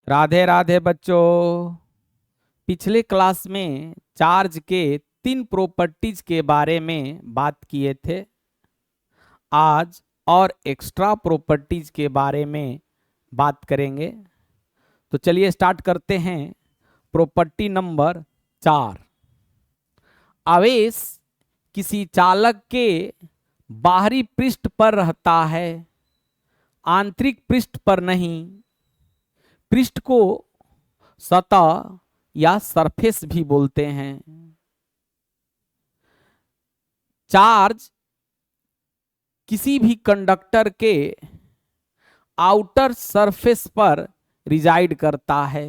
राधे राधे बच्चों। पिछले क्लास में चार्ज के 3 प्रॉपर्टीज के बारे में बात किए थे। आज और एक्स्ट्रा प्रॉपर्टीज के बारे में बात करेंगे। तो चलिए स्टार्ट करते हैं। Property number 4। आवेश किसी चालक के बाहरी पृष्ठ पर रहता है, आंतरिक पृष्ठ पर नहीं। पृष्ठ को सतह या सरफेस भी बोलते हैं। चार्ज किसी भी कंडक्टर के आउटर सरफेस पर रिजाइड करता है,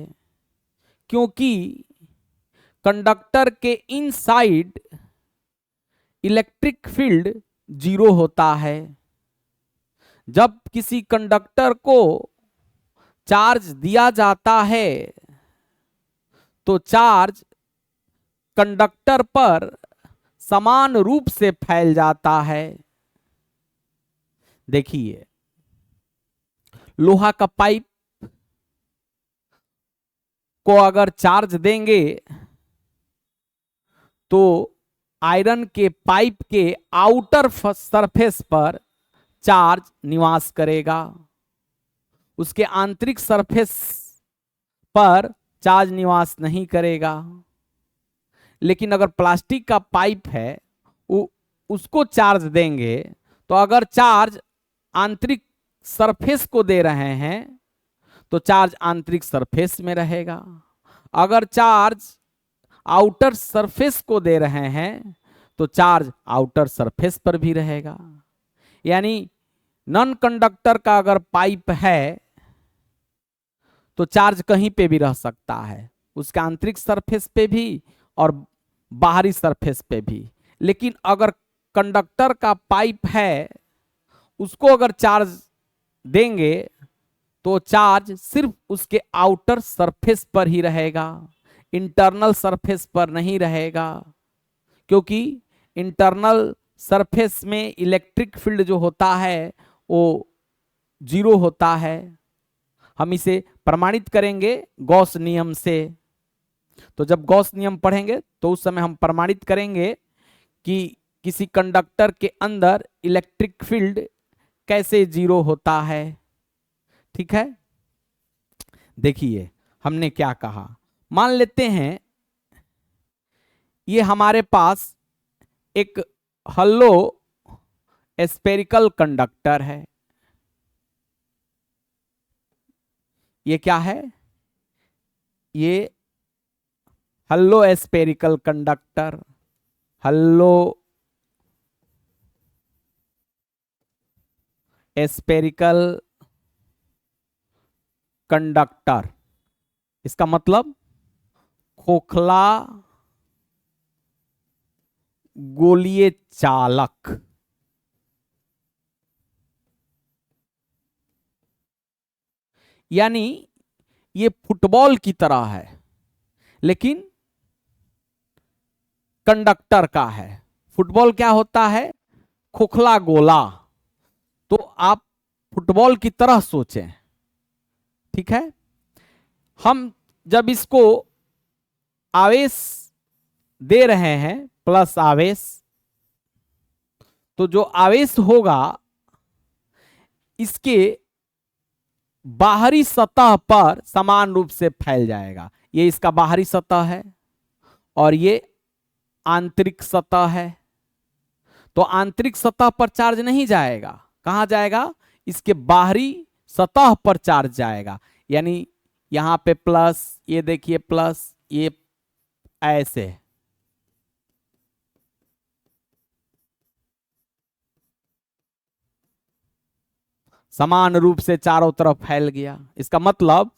क्योंकि कंडक्टर के इनसाइड इलेक्ट्रिक फील्ड 0 होता है। जब किसी कंडक्टर को चार्ज दिया जाता है तो चार्ज कंडक्टर पर समान रूप से फैल जाता है। देखिए, लोहा का पाइप को अगर चार्ज देंगे तो आयरन के पाइप के आउटर सरफेस पर चार्ज निवास करेगा, उसके आंतरिक सरफेस पर चार्ज निवास नहीं करेगा। लेकिन अगर प्लास्टिक का पाइप है, उसको चार्ज देंगे तो अगर चार्ज आंतरिक सरफेस को दे रहे हैं तो चार्ज आंतरिक सरफेस में रहेगा। अगर चार्ज आउटर सरफेस को दे रहे हैं तो चार्ज आउटर सरफेस पर भी रहेगा। यानी नॉन कंडक्टर का अगर पाइप है तो चार्ज कहीं पे भी रह सकता है, उसके आंतरिक सरफेस पे भी और बाहरी सरफेस पे भी। लेकिन अगर कंडक्टर का पाइप है, उसको अगर चार्ज देंगे तो चार्ज सिर्फ उसके आउटर सरफेस पर ही रहेगा, इंटरनल सरफेस पर नहीं रहेगा। क्योंकि इंटरनल सरफेस में इलेक्ट्रिक फील्ड जो होता है वो 0 होता है। हम इसे प्रमाणित करेंगे गॉस नियम से। तो जब गॉस नियम पढ़ेंगे तो उस समय हम प्रमाणित करेंगे कि किसी कंडक्टर के अंदर इलेक्ट्रिक फील्ड कैसे 0 होता है। ठीक है, देखिए हमने क्या कहा। मान लेते हैं ये हमारे पास एक हल्लो स्फेरिकल कंडक्टर है। ये क्या है? ये hello spherical conductor, hello spherical conductor. इसका मतलब खोखला गोलीय चालक। यानी ये फुटबॉल की तरह है लेकिन कंडक्टर का है। फुटबॉल क्या होता है? खोखला गोला। तो आप फुटबॉल की तरह सोचें। ठीक है, हम जब इसको आवेश दे रहे हैं प्लस आवेश, तो जो आवेश होगा इसके बाहरी सतह पर समान रूप से फैल जाएगा। ये इसका बाहरी सतह है और ये आंतरिक सतह है। तो आंतरिक सतह पर चार्ज नहीं जाएगा, कहां जाएगा? इसके बाहरी सतह पर चार्ज जाएगा। यानी यहां पे प्लस, ये देखिए प्लस, ये ऐसे। समान रूप से चारों तरफ फैल गया। इसका मतलब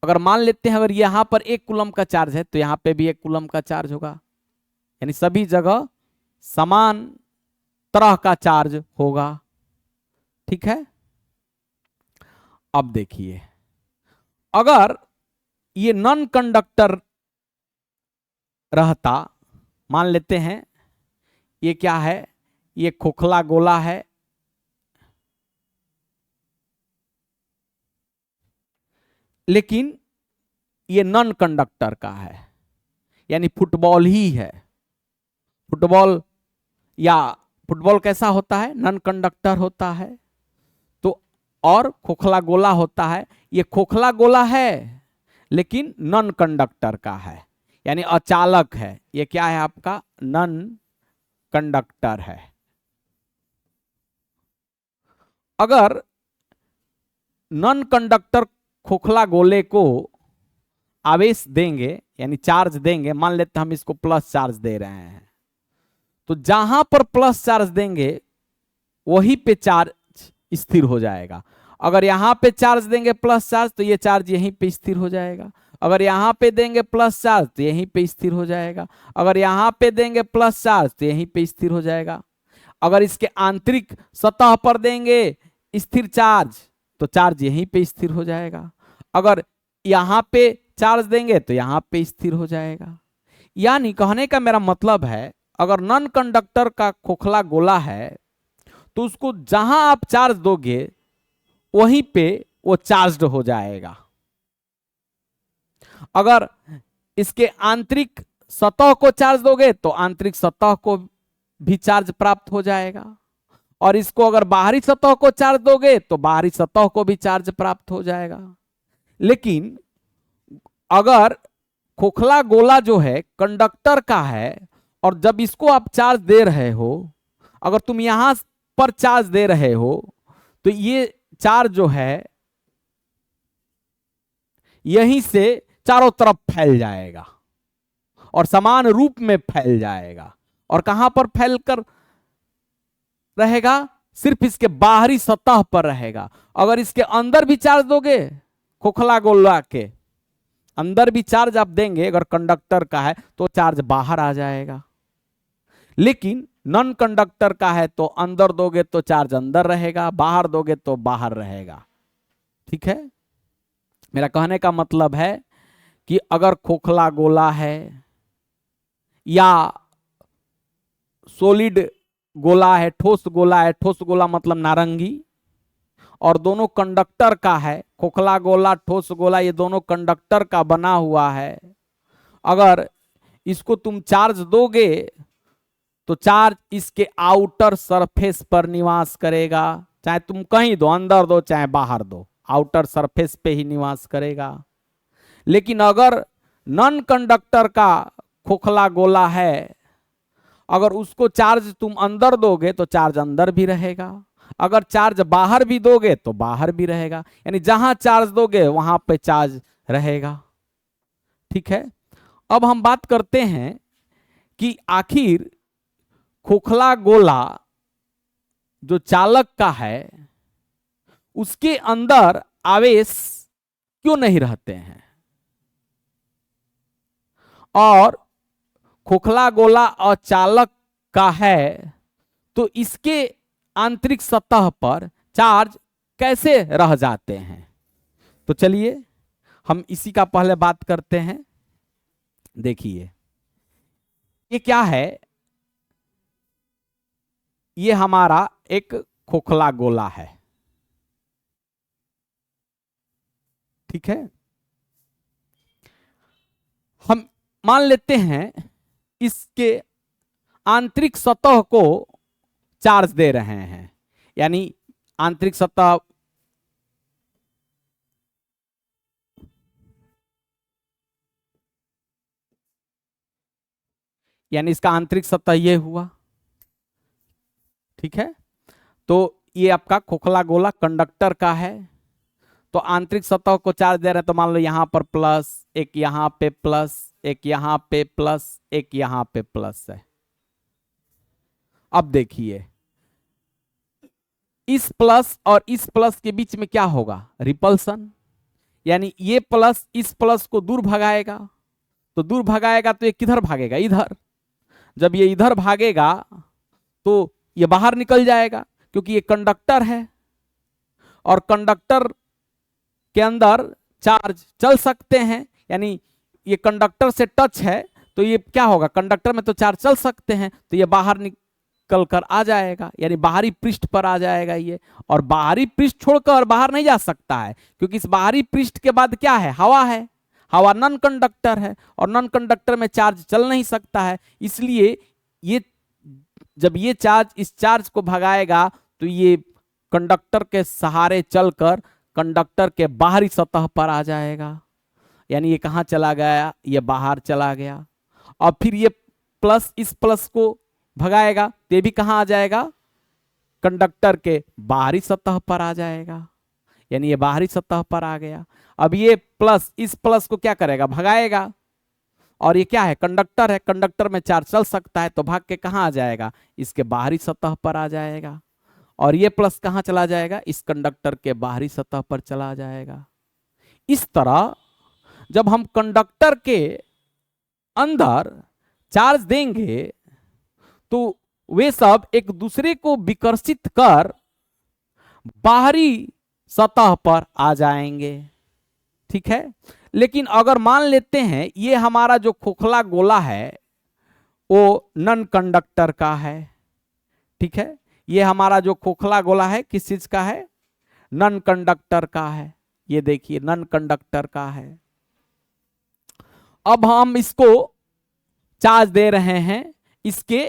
अगर मान लेते हैं अगर यहां पर 1 कूलम का चार्ज है तो यहां पे भी 1 कूलम का चार्ज होगा। यानी सभी जगह समान तरह का चार्ज होगा। ठीक है, अब देखिए अगर ये नॉन कंडक्टर रहता, मान लेते हैं ये क्या है? ये खोखला गोला है। लेकिन ये नॉन कंडक्टर का है, यानी फुटबॉल ही है। फुटबॉल कैसा होता है? नॉन कंडक्टर होता है। तो और खोखला गोला होता है, ये खोखला गोला है लेकिन नॉन कंडक्टर का है, यानी अचालक है। ये क्या है आपका? नॉन कंडक्टर है। अगर नॉन कंडक्टर खोखला गोले को आवेश देंगे, यानी चार्ज देंगे, मान लेते हम इसको प्लस चार्ज दे रहे हैं, तो जहां पर प्लस चार्ज देंगे वहीं पे चार्ज स्थिर हो जाएगा। अगर यहां पे चार्ज देंगे प्लस चार्ज तो ये चार्ज यहीं पे स्थिर हो जाएगा। अगर यहां पे देंगे प्लस चार्ज तो यहीं पे स्थिर हो जाएगा। अगर यहां पे देंगे प्लस चार्ज तो यहीं पे स्थिर हो जाएगा। अगर इसके आंतरिक सतह पर देंगे स्थिर चार्ज तो चार्ज यहीं पे स्थिर हो जाएगा। अगर यहां पे चार्ज देंगे तो यहां पे स्थिर हो जाएगा। यानी कहने का मेरा मतलब है, अगर नॉन कंडक्टर का खोखला गोला है तो उसको जहां आप चार्ज दोगे वहीं पे वो चार्ज्ड हो जाएगा। अगर इसके आंतरिक सतह को चार्ज दोगे तो आंतरिक सतह को भी चार्ज प्राप्त हो जाएगा, और इसको अगर बाहरी सतह को चार्ज दोगे तो बाहरी सतह को भी चार्ज प्राप्त हो जाएगा। लेकिन अगर खोखला गोला जो है कंडक्टर का है और जब इसको आप चार्ज दे रहे हो, अगर तुम यहां पर चार्ज दे रहे हो तो ये चार्ज जो है यहीं से चारों तरफ फैल जाएगा और समान रूप में फैल जाएगा। और कहां पर फैलकर रहेगा? सिर्फ इसके बाहरी सतह पर रहेगा। अगर इसके अंदर भी चार्ज दोगे, खोखला गोला के अंदर भी चार्ज आप देंगे अगर कंडक्टर का है तो चार्ज बाहर आ जाएगा। लेकिन नॉन कंडक्टर का है तो अंदर दोगे तो चार्ज अंदर रहेगा, बाहर दोगे तो बाहर रहेगा। ठीक है, मेरा कहने का मतलब है कि अगर खोखला गोला है या सॉलिड गोला है, ठोस गोला है, ठोस गोला मतलब नारंगी, और दोनों कंडक्टर का है, खोखला गोला ठोस गोला ये दोनों कंडक्टर का बना हुआ है, अगर इसको तुम चार्ज दोगे तो चार्ज इसके आउटर सरफेस पर निवास करेगा। चाहे तुम कहीं दो, अंदर दो चाहे बाहर दो, आउटर सरफेस पे ही निवास करेगा। लेकिन अगर नॉन कंडक्टर का खोखला गोला है, अगर उसको चार्ज तुम अंदर दोगे तो चार्ज अंदर भी रहेगा, अगर चार्ज बाहर भी दोगे तो बाहर भी रहेगा, यानी जहां चार्ज दोगे वहां पे चार्ज रहेगा। ठीक है, अब हम बात करते हैं कि आखिर खोखला गोला जो चालक का है उसके अंदर आवेश क्यों नहीं रहते हैं, और खोखला गोला अचालक का है तो इसके आंतरिक सतह पर चार्ज कैसे रह जाते हैं। तो चलिए हम इसी का पहले बात करते हैं। देखिए ये क्या है, ये हमारा एक खोखला गोला है। ठीक है, हम मान लेते हैं इसके आंतरिक सतह को चार्ज दे रहे हैं, यानी आंतरिक सतह यानी इसका आंतरिक सतह ये हुआ। ठीक है, तो ये आपका खोखला गोला कंडक्टर का है, तो आंतरिक सतह को चार्ज दे रहे हैं, तो मान लो यहां पर प्लस, एक यहां पे प्लस, एक यहां पे प्लस, एक यहां पे प्लस है। अब देखिए इस प्लस और इस प्लस के बीच में क्या होगा? रिपल्सन, यानी ये प्लस इस प्लस को दूर भगाएगा, तो दूर भगाएगा तो ये किधर भागेगा? इधर। जब ये इधर भागेगा तो ये बाहर निकल जाएगा, क्योंकि ये कंडक्टर है और कंडक्टर के अंदर चार्ज चल सकते हैं, यानी ये कंडक्टर से टच है तो ये क्या होगा? कंडक्टर में तो चार्ज चल सकते हैं, तो ये बाहर निकल कर आ जाएगा, यानी बाहरी पृष्ठ पर आ जाएगा ये। और बाहरी पृष्ठ छोड़कर बाहर नहीं जा सकता है, क्योंकि इस बाहरी पृष्ठ के बाद क्या है? हवा है। हवा नॉन कंडक्टर है और नॉन कंडक्टर में चार्ज चल नहीं सकता है, इसलिए ये जब ये चार्ज इस चार्ज को भगाएगा तो ये कंडक्टर के सहारे चलकर कंडक्टर के बाहरी सतह पर आ जाएगा, यानी ये कहां चला गया, ये बाहर चला गया। और फिर ये प्लस इस प्लस को भगाएगा तो ये भी कहां आ जाएगा, कंडक्टर के बाहरी सतह पर आ जाएगा, यानी ये बाहरी सतह पर आ गया। अब ये प्लस इस प्लस को क्या करेगा, भगाएगा, और ये क्या है, कंडक्टर है, कंडक्टर में चार्ज चल सकता है तो भाग के कहां आ जाएगा, इसके बाहरी सतह पर आ जाएगा। और ये प्लस कहां चला जाएगा, इस कंडक्टर के बाहरी सतह पर चला जाएगा। इस तरह जब हम कंडक्टर के अंदर चार्ज देंगे तो वे सब एक दूसरे को विकर्षित कर बाहरी सतह पर आ जाएंगे, ठीक है। लेकिन अगर मान लेते हैं ये हमारा जो खोखला गोला है वो नॉन कंडक्टर का है, ठीक है, ये हमारा जो खोखला गोला है किस चीज का है, नॉन कंडक्टर का है, ये देखिए नॉन कंडक्टर का है। अब हम इसको चार्ज दे रहे हैं इसके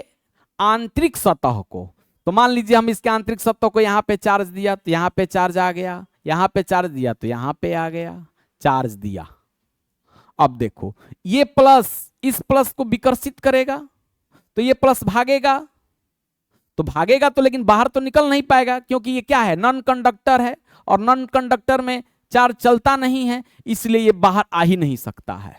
आंतरिक सतह को, तो मान लीजिए हम इसके आंतरिक सतह को यहां पे चार्ज दिया तो यहां पे चार्ज आ गया, यहां पे चार्ज दिया तो यहां पे आ गया, चार्ज दिया। अब देखो ये प्लस इस प्लस को विकर्षित करेगा तो ये प्लस भागेगा, तो भागेगा तो लेकिन बाहर तो निकल नहीं पाएगा क्योंकि ये क्या है, नॉन कंडक्टर है, और नॉन कंडक्टर में चार्ज चलता नहीं है, इसलिए ये बाहर आ ही नहीं सकता है।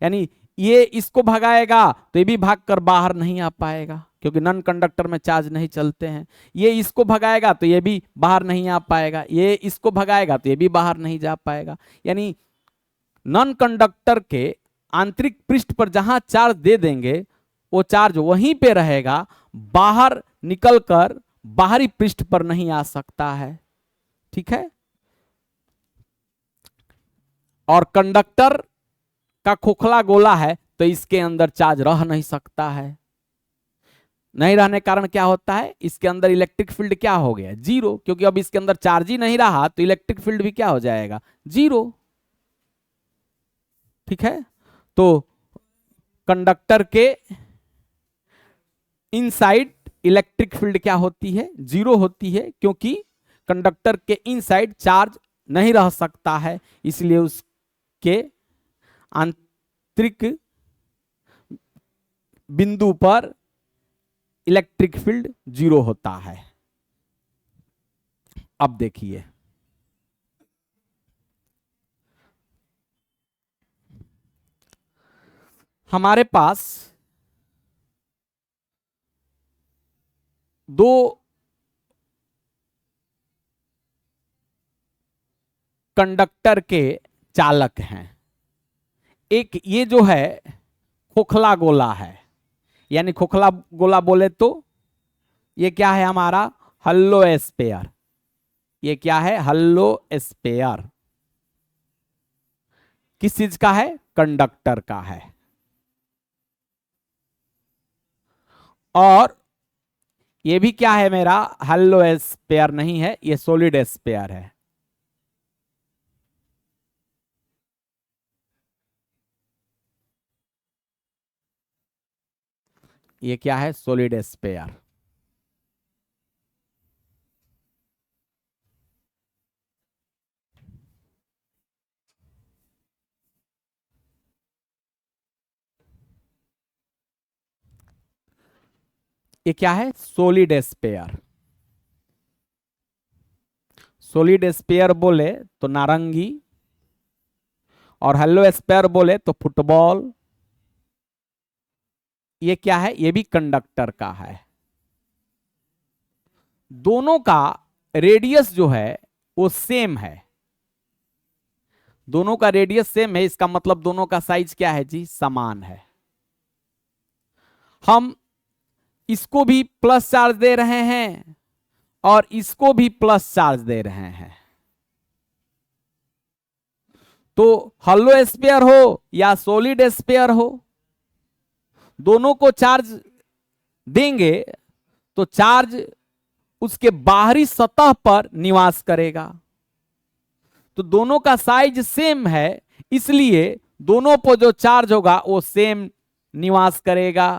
यानी ये इसको भगाएगा तो ये भी भागकर बाहर नहीं आ पाएगा क्योंकि नॉन कंडक्टर में चार्ज नहीं चलते हैं। ये इसको भगाएगा तो ये भी बाहर नहीं आ पाएगा, ये इसको भगाएगा तो ये भी बाहर नहीं जा पाएगा। यानी नॉन कंडक्टर के आंतरिक पृष्ठ पर जहां चार्ज दे देंगे वो चार्ज वहीं पे रहेगा, बाहर निकलकर बाहरी पृष्ठ पर नहीं आ सकता है, ठीक है। और कंडक्टर का खोखला गोला है तो इसके अंदर चार्ज रह नहीं सकता है, नहीं रहने के कारण क्या होता है, इसके अंदर इलेक्ट्रिक फील्ड क्या हो गया, जीरो, क्योंकि अब इसके अंदर चार्ज ही नहीं रहा तो इलेक्ट्रिक फील्ड भी क्या हो जाएगा, जीरो, ठीक है। तो कंडक्टर के इनसाइड इलेक्ट्रिक फील्ड क्या होती है, जीरो होती है, क्योंकि कंडक्टर के इनसाइड चार्ज नहीं रह सकता है, इसलिए उसके आंतरिक बिंदु पर इलेक्ट्रिक फील्ड जीरो होता है। अब देखिए हमारे पास दो कंडक्टर के चालक हैं, एक ये जो है खोखला गोला है, यानी खोखला गोला बोले तो ये क्या है हमारा, हल्लो स्फीयर, ये क्या है, हल्लो स्फीयर, किस चीज का है, कंडक्टर का है। और ये भी क्या है मेरा, हल्लो स्फीयर नहीं है, ये सॉलिड स्फीयर है। ये क्या है, सॉलिड स्फीयर। ये क्या है, सॉलिड स्फीयर। सॉलिड स्फीयर बोले तो नारंगी, और हल्लो स्फीयर बोले तो फुटबॉल। ये क्या है, ये भी कंडक्टर का है। दोनों का रेडियस जो है वो सेम है, दोनों का रेडियस सेम है, इसका मतलब दोनों का साइज क्या है जी, समान है। हम इसको भी प्लस चार्ज दे रहे हैं और इसको भी प्लस चार्ज दे रहे हैं, तो हॉलो स्फीयर हो या सॉलिड स्फीयर हो, दोनों को चार्ज देंगे तो चार्ज उसके बाहरी सतह पर निवास करेगा। तो दोनों का साइज सेम है, इसलिए दोनों पर जो चार्ज होगा वो सेम निवास करेगा।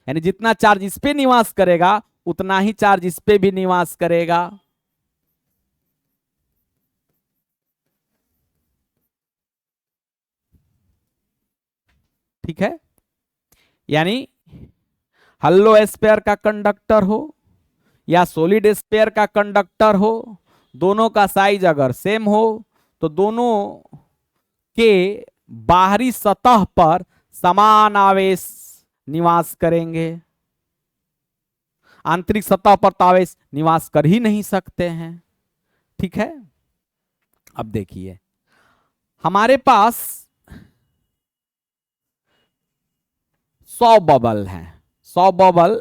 यानी जितना चार्ज इस पे निवास करेगा उतना ही चार्ज इस पे भी निवास करेगा। ठीक है, यानी हल्लो स्पेयर का कंडक्टर हो या सॉलिड स्पेयर का कंडक्टर हो, दोनों का साइज अगर सेम हो तो दोनों के बाहरी सतह पर समान आवेश निवास करेंगे। आंतरिक सतह पर तो आवेश निवास कर ही नहीं सकते हैं। ठीक है, अब देखिए हमारे पास 100 बबल हैं। 100 बबल,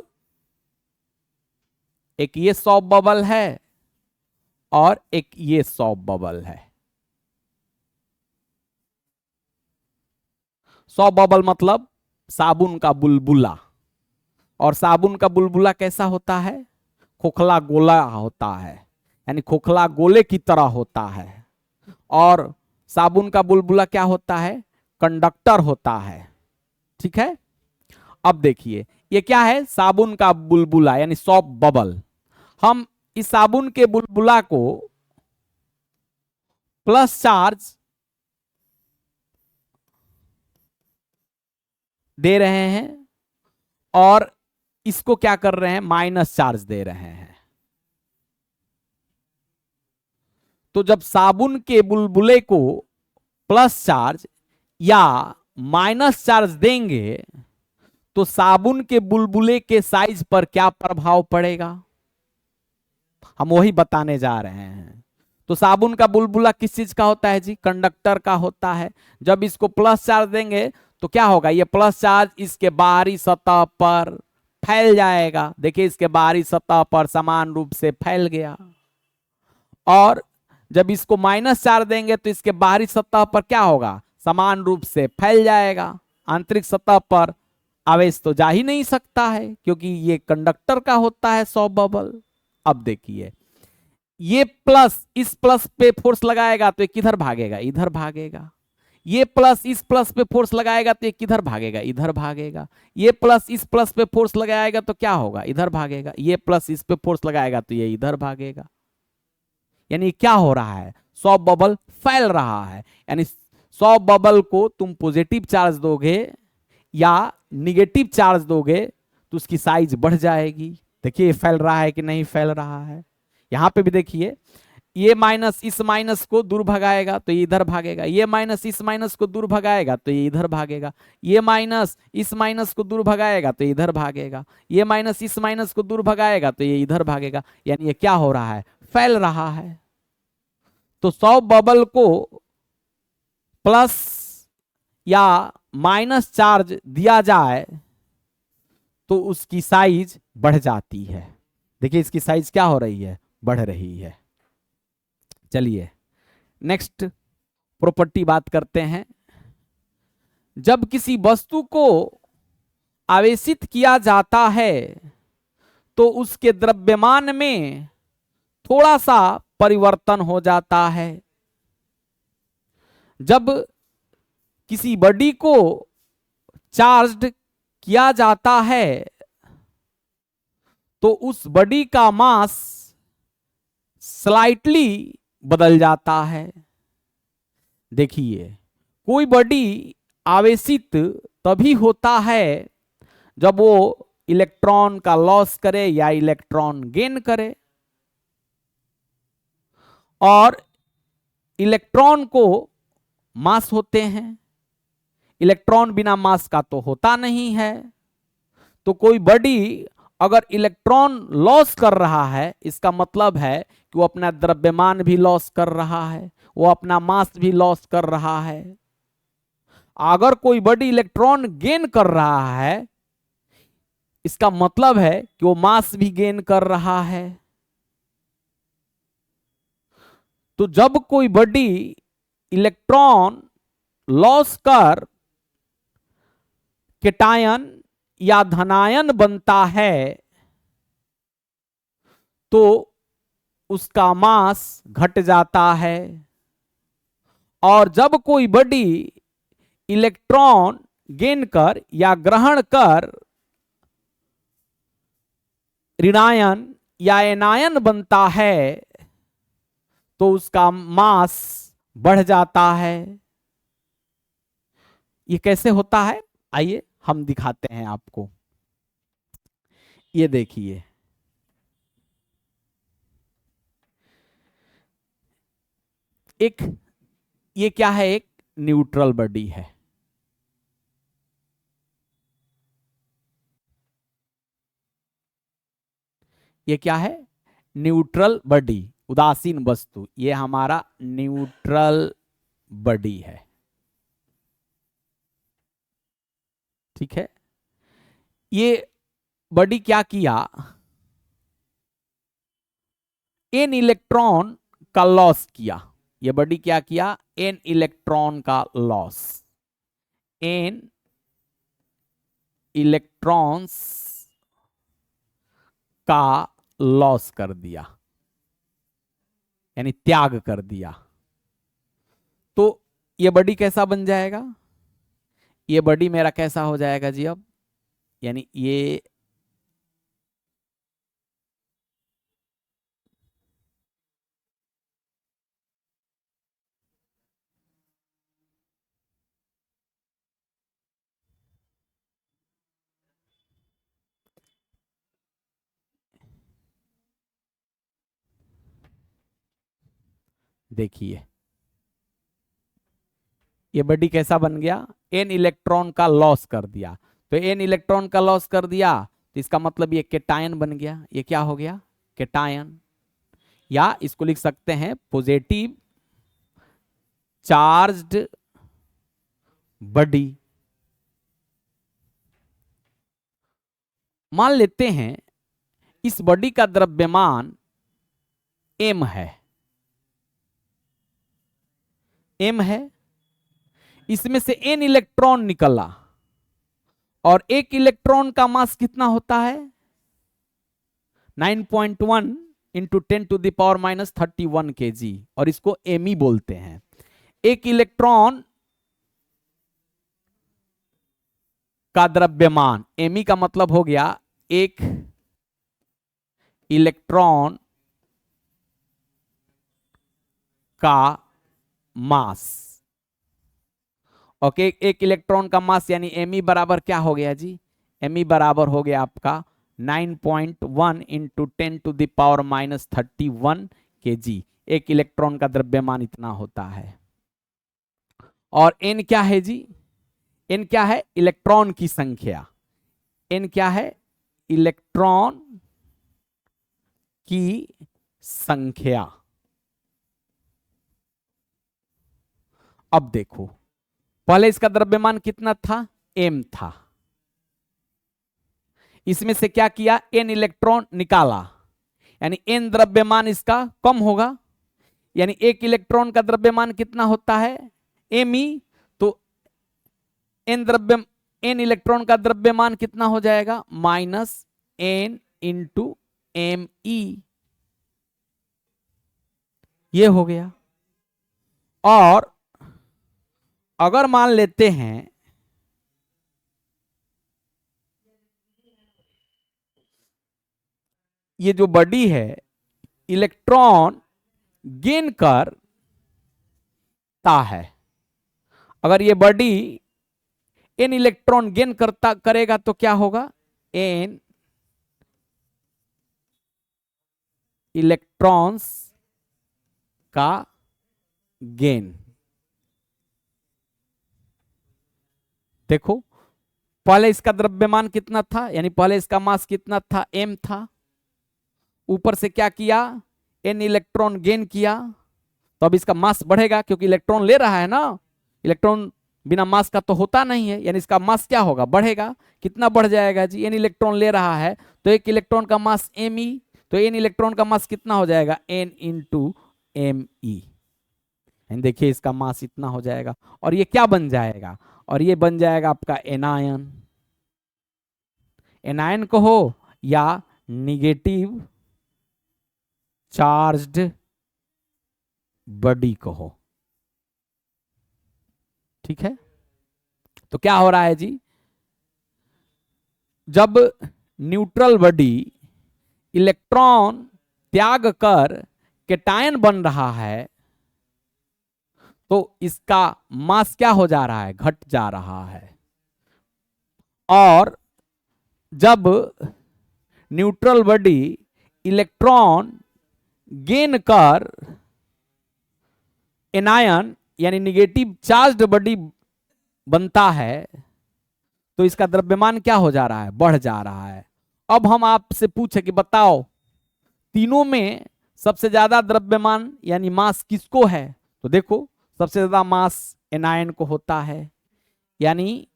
एक ये 100 बबल है और एक ये 100 बबल है। 100 बबल मतलब साबुन का बुलबुला। और साबुन का बुलबुला कैसा होता है? खोखला गोला होता है, यानी खोखला गोले की तरह होता है। और साबुन का बुलबुला क्या होता है? कंडक्टर होता है। ठीक है, अब देखिए ये क्या है? साबुन का बुलबुला यानी 100 बबल। हम इस साबुन के बुलबुला को प्लस चार्ज दे रहे हैं और इसको क्या कर रहे हैं? माइनस चार्ज दे रहे हैं। तो जब साबुन के बुलबुले को प्लस चार्ज या माइनस चार्ज देंगे तो साबुन के बुलबुले के साइज पर क्या प्रभाव पड़ेगा? हम वही बताने जा रहे हैं। तो साबुन का बुलबुला किस चीज का होता है जी? कंडक्टर का होता है। जब इसको प्लस चार्ज देंगे तो क्या होगा? ये प्लस चार्ज इसके बाहरी सतह पर फैल जाएगा। देखिए इसके बाहरी सतह पर समान रूप से फैल गया। और जब इसको माइनस चार्ज देंगे तो इसके बाहरी सतह पर क्या होगा? समान रूप से फैल जाएगा। आंतरिक सतह पर आवेश तो जा ही नहीं सकता है क्योंकि ये कंडक्टर का होता है 100 बबल। अब देखिए ये प्लस इस प्लस पे फोर्स लगाएगा तो ये किधर भागेगा? इधर भागेगा। ये प्लस इस प्लस पे फोर्स लगाएगा तो ये किधर भागेगा? इधर भागेगा। ये प्लस इस प्लस पे फोर्स लगाएगा तो क्या होगा? इधर भागेगा। ये प्लस इस पे फोर्स लगाएगा तो ये इधर भागेगा। यानी क्या हो रहा है? 100 बबल फैल रहा है। यानी 100 बबल को तुम पॉजिटिव चार्ज दोगे या निगेटिव चार्ज दोगे तो उसकी साइज बढ़ जाएगी। देखिए फैल रहा है कि नहीं फैल रहा है। यहां पे भी देखिए ये माइनस इस माइनस को दूर भगाएगा तो ये इधर भागेगा। ये माइनस इस माइनस को दूर भगाएगा तो ये इधर भागेगा। ये माइनस इस माइनस को दूर भगाएगा तो इधर भागेगा। ये माइनस इस माइनस को दूर भगाएगा तो ये इधर भागेगा। यानी ये क्या हो रहा है? फैल रहा है। तो 100 बबल को प्लस या माइनस चार्ज दिया जाए तो उसकी साइज बढ़ जाती है। देखिए इसकी साइज क्या हो रही है? बढ़ रही है। चलिए नेक्स्ट प्रॉपर्टी बात करते हैं। जब किसी वस्तु को आवेशित किया जाता है तो उसके द्रव्यमान में थोड़ा सा परिवर्तन हो जाता है। जब किसी बॉडी को चार्ज्ड किया जाता है तो उस बॉडी का मास स्लाइटली बदल जाता है। देखिए कोई बॉडी आवेशित तभी होता है जब वो इलेक्ट्रॉन का लॉस करे या इलेक्ट्रॉन गेन करे। और इलेक्ट्रॉन को मास होते हैं। इलेक्ट्रॉन बिना मास का तो होता नहीं है। तो कोई बॉडी अगर इलेक्ट्रॉन लॉस कर रहा है इसका मतलब है कि वो अपना द्रव्यमान भी लॉस कर रहा है, वो अपना मास भी लॉस कर रहा है। अगर कोई बॉडी इलेक्ट्रॉन गेन कर रहा है इसका मतलब है कि वो मास भी गेन कर रहा है। तो जब कोई बॉडी इलेक्ट्रॉन लॉस कर केटायन या धनायन बनता है तो उसका मास घट जाता है। और जब कोई बॉडी इलेक्ट्रॉन गेन कर या ग्रहण कर ऋणायन या एनायन बनता है तो उसका मास बढ़ जाता है। ये कैसे होता है, आइए हम दिखाते हैं आपको। ये देखिए, एक ये क्या है, एक न्यूट्रल बॉडी है। ये क्या है, न्यूट्रल बॉडी, उदासीन वस्तु। ये हमारा न्यूट्रल बॉडी है, ठीक है। ये बॉडी क्या किया, एन इलेक्ट्रॉन का लॉस किया। ये बॉडी क्या किया, एन इलेक्ट्रॉन का लॉस, एन इलेक्ट्रॉन्स का लॉस कर दिया, यानी त्याग कर दिया। तो ये बॉडी कैसा बन जाएगा, ये बॉडी मेरा कैसा हो जाएगा जी अब, यानी ये देखिए, ये बॉडी कैसा बन गया, एन इलेक्ट्रॉन का लॉस कर दिया। तो एन इलेक्ट्रॉन का लॉस कर दिया तो इसका मतलब ये केटायन बन गया। ये क्या हो गया, केटायन, या इसको लिख सकते हैं पॉजिटिव चार्ज्ड बॉडी। मान लेते हैं इस बॉडी का द्रव्यमान m है, m है, इसमें से n इलेक्ट्रॉन निकला और एक इलेक्ट्रॉन का मास कितना होता है, 9.1 इंटू 10⁻⁻31 kg, और इसको एमी बोलते हैं। एक इलेक्ट्रॉन का द्रव्यमान, एमी का मतलब हो गया एक इलेक्ट्रॉन का मास। ओके, एक इलेक्ट्रॉन का मास यानी एमी बराबर क्या हो गया जी, एमी बराबर हो गया आपका 9.1 इंटू 10⁻31 kg। एक इलेक्ट्रॉन का द्रव्यमान इतना होता है। और n क्या है जी, n क्या है, इलेक्ट्रॉन की संख्या। n क्या है, इलेक्ट्रॉन की संख्या। अब देखो, पहले इसका द्रव्यमान कितना था, m था, इसमें से क्या किया, n इलेक्ट्रॉन निकाला, यानी n द्रव्यमान इसका कम होगा, यानी एक इलेक्ट्रॉन का द्रव्यमान कितना होता है, me, तो n इलेक्ट्रॉन का द्रव्यमान कितना हो जाएगा, -n इंटू me, ये हो गया। और अगर मान लेते हैं ये जो बॉडी है इलेक्ट्रॉन गेन करता है, अगर ये बॉडी n इलेक्ट्रॉन गेन करेगा तो क्या होगा, n इलेक्ट्रॉन्स का गेन। देखो, पहले इसका द्रव्यमान कितना था, यानी पहले इसका मास कितना था, m था, ऊपर से क्या किया, n इलेक्ट्रॉन गेन किया, तो अब इसका मास बढ़ेगा क्योंकि इलेक्ट्रॉन ले रहा है ना, इलेक्ट्रॉन बिना मास का तो होता नहीं है, यानी इसका मास क्या होगा, बढ़ेगा। कितना बढ़ जाएगा जी, n इलेक्ट्रॉन ले रहा है तो एक इलेक्ट्रॉन का मास me, तो n इलेक्ट्रॉन का मास कितना हो जाएगा, n इंटू me। देखिए इसका मास इतना हो जाएगा, और ये क्या बन जाएगा, और ये बन जाएगा आपका एनायन। एनायन कहो या निगेटिव चार्ज्ड बॉडी कहो। ठीक है, तो क्या हो रहा है जी, जब न्यूट्रल बॉडी इलेक्ट्रॉन त्याग कर कैटायन बन रहा है तो इसका मास क्या हो जा रहा है, घट जा रहा है। और जब न्यूट्रल बॉडी इलेक्ट्रॉन गेन कर एनायन यानी निगेटिव चार्ज्ड बॉडी बनता है तो इसका द्रव्यमान क्या हो जा रहा है, बढ़ जा रहा है। अब हम आपसे पूछे कि बताओ तीनों में सबसे ज्यादा द्रव्यमान यानी मास किसको है, तो देखो सबसे ज्यादा मास एनायन को होता है, यानी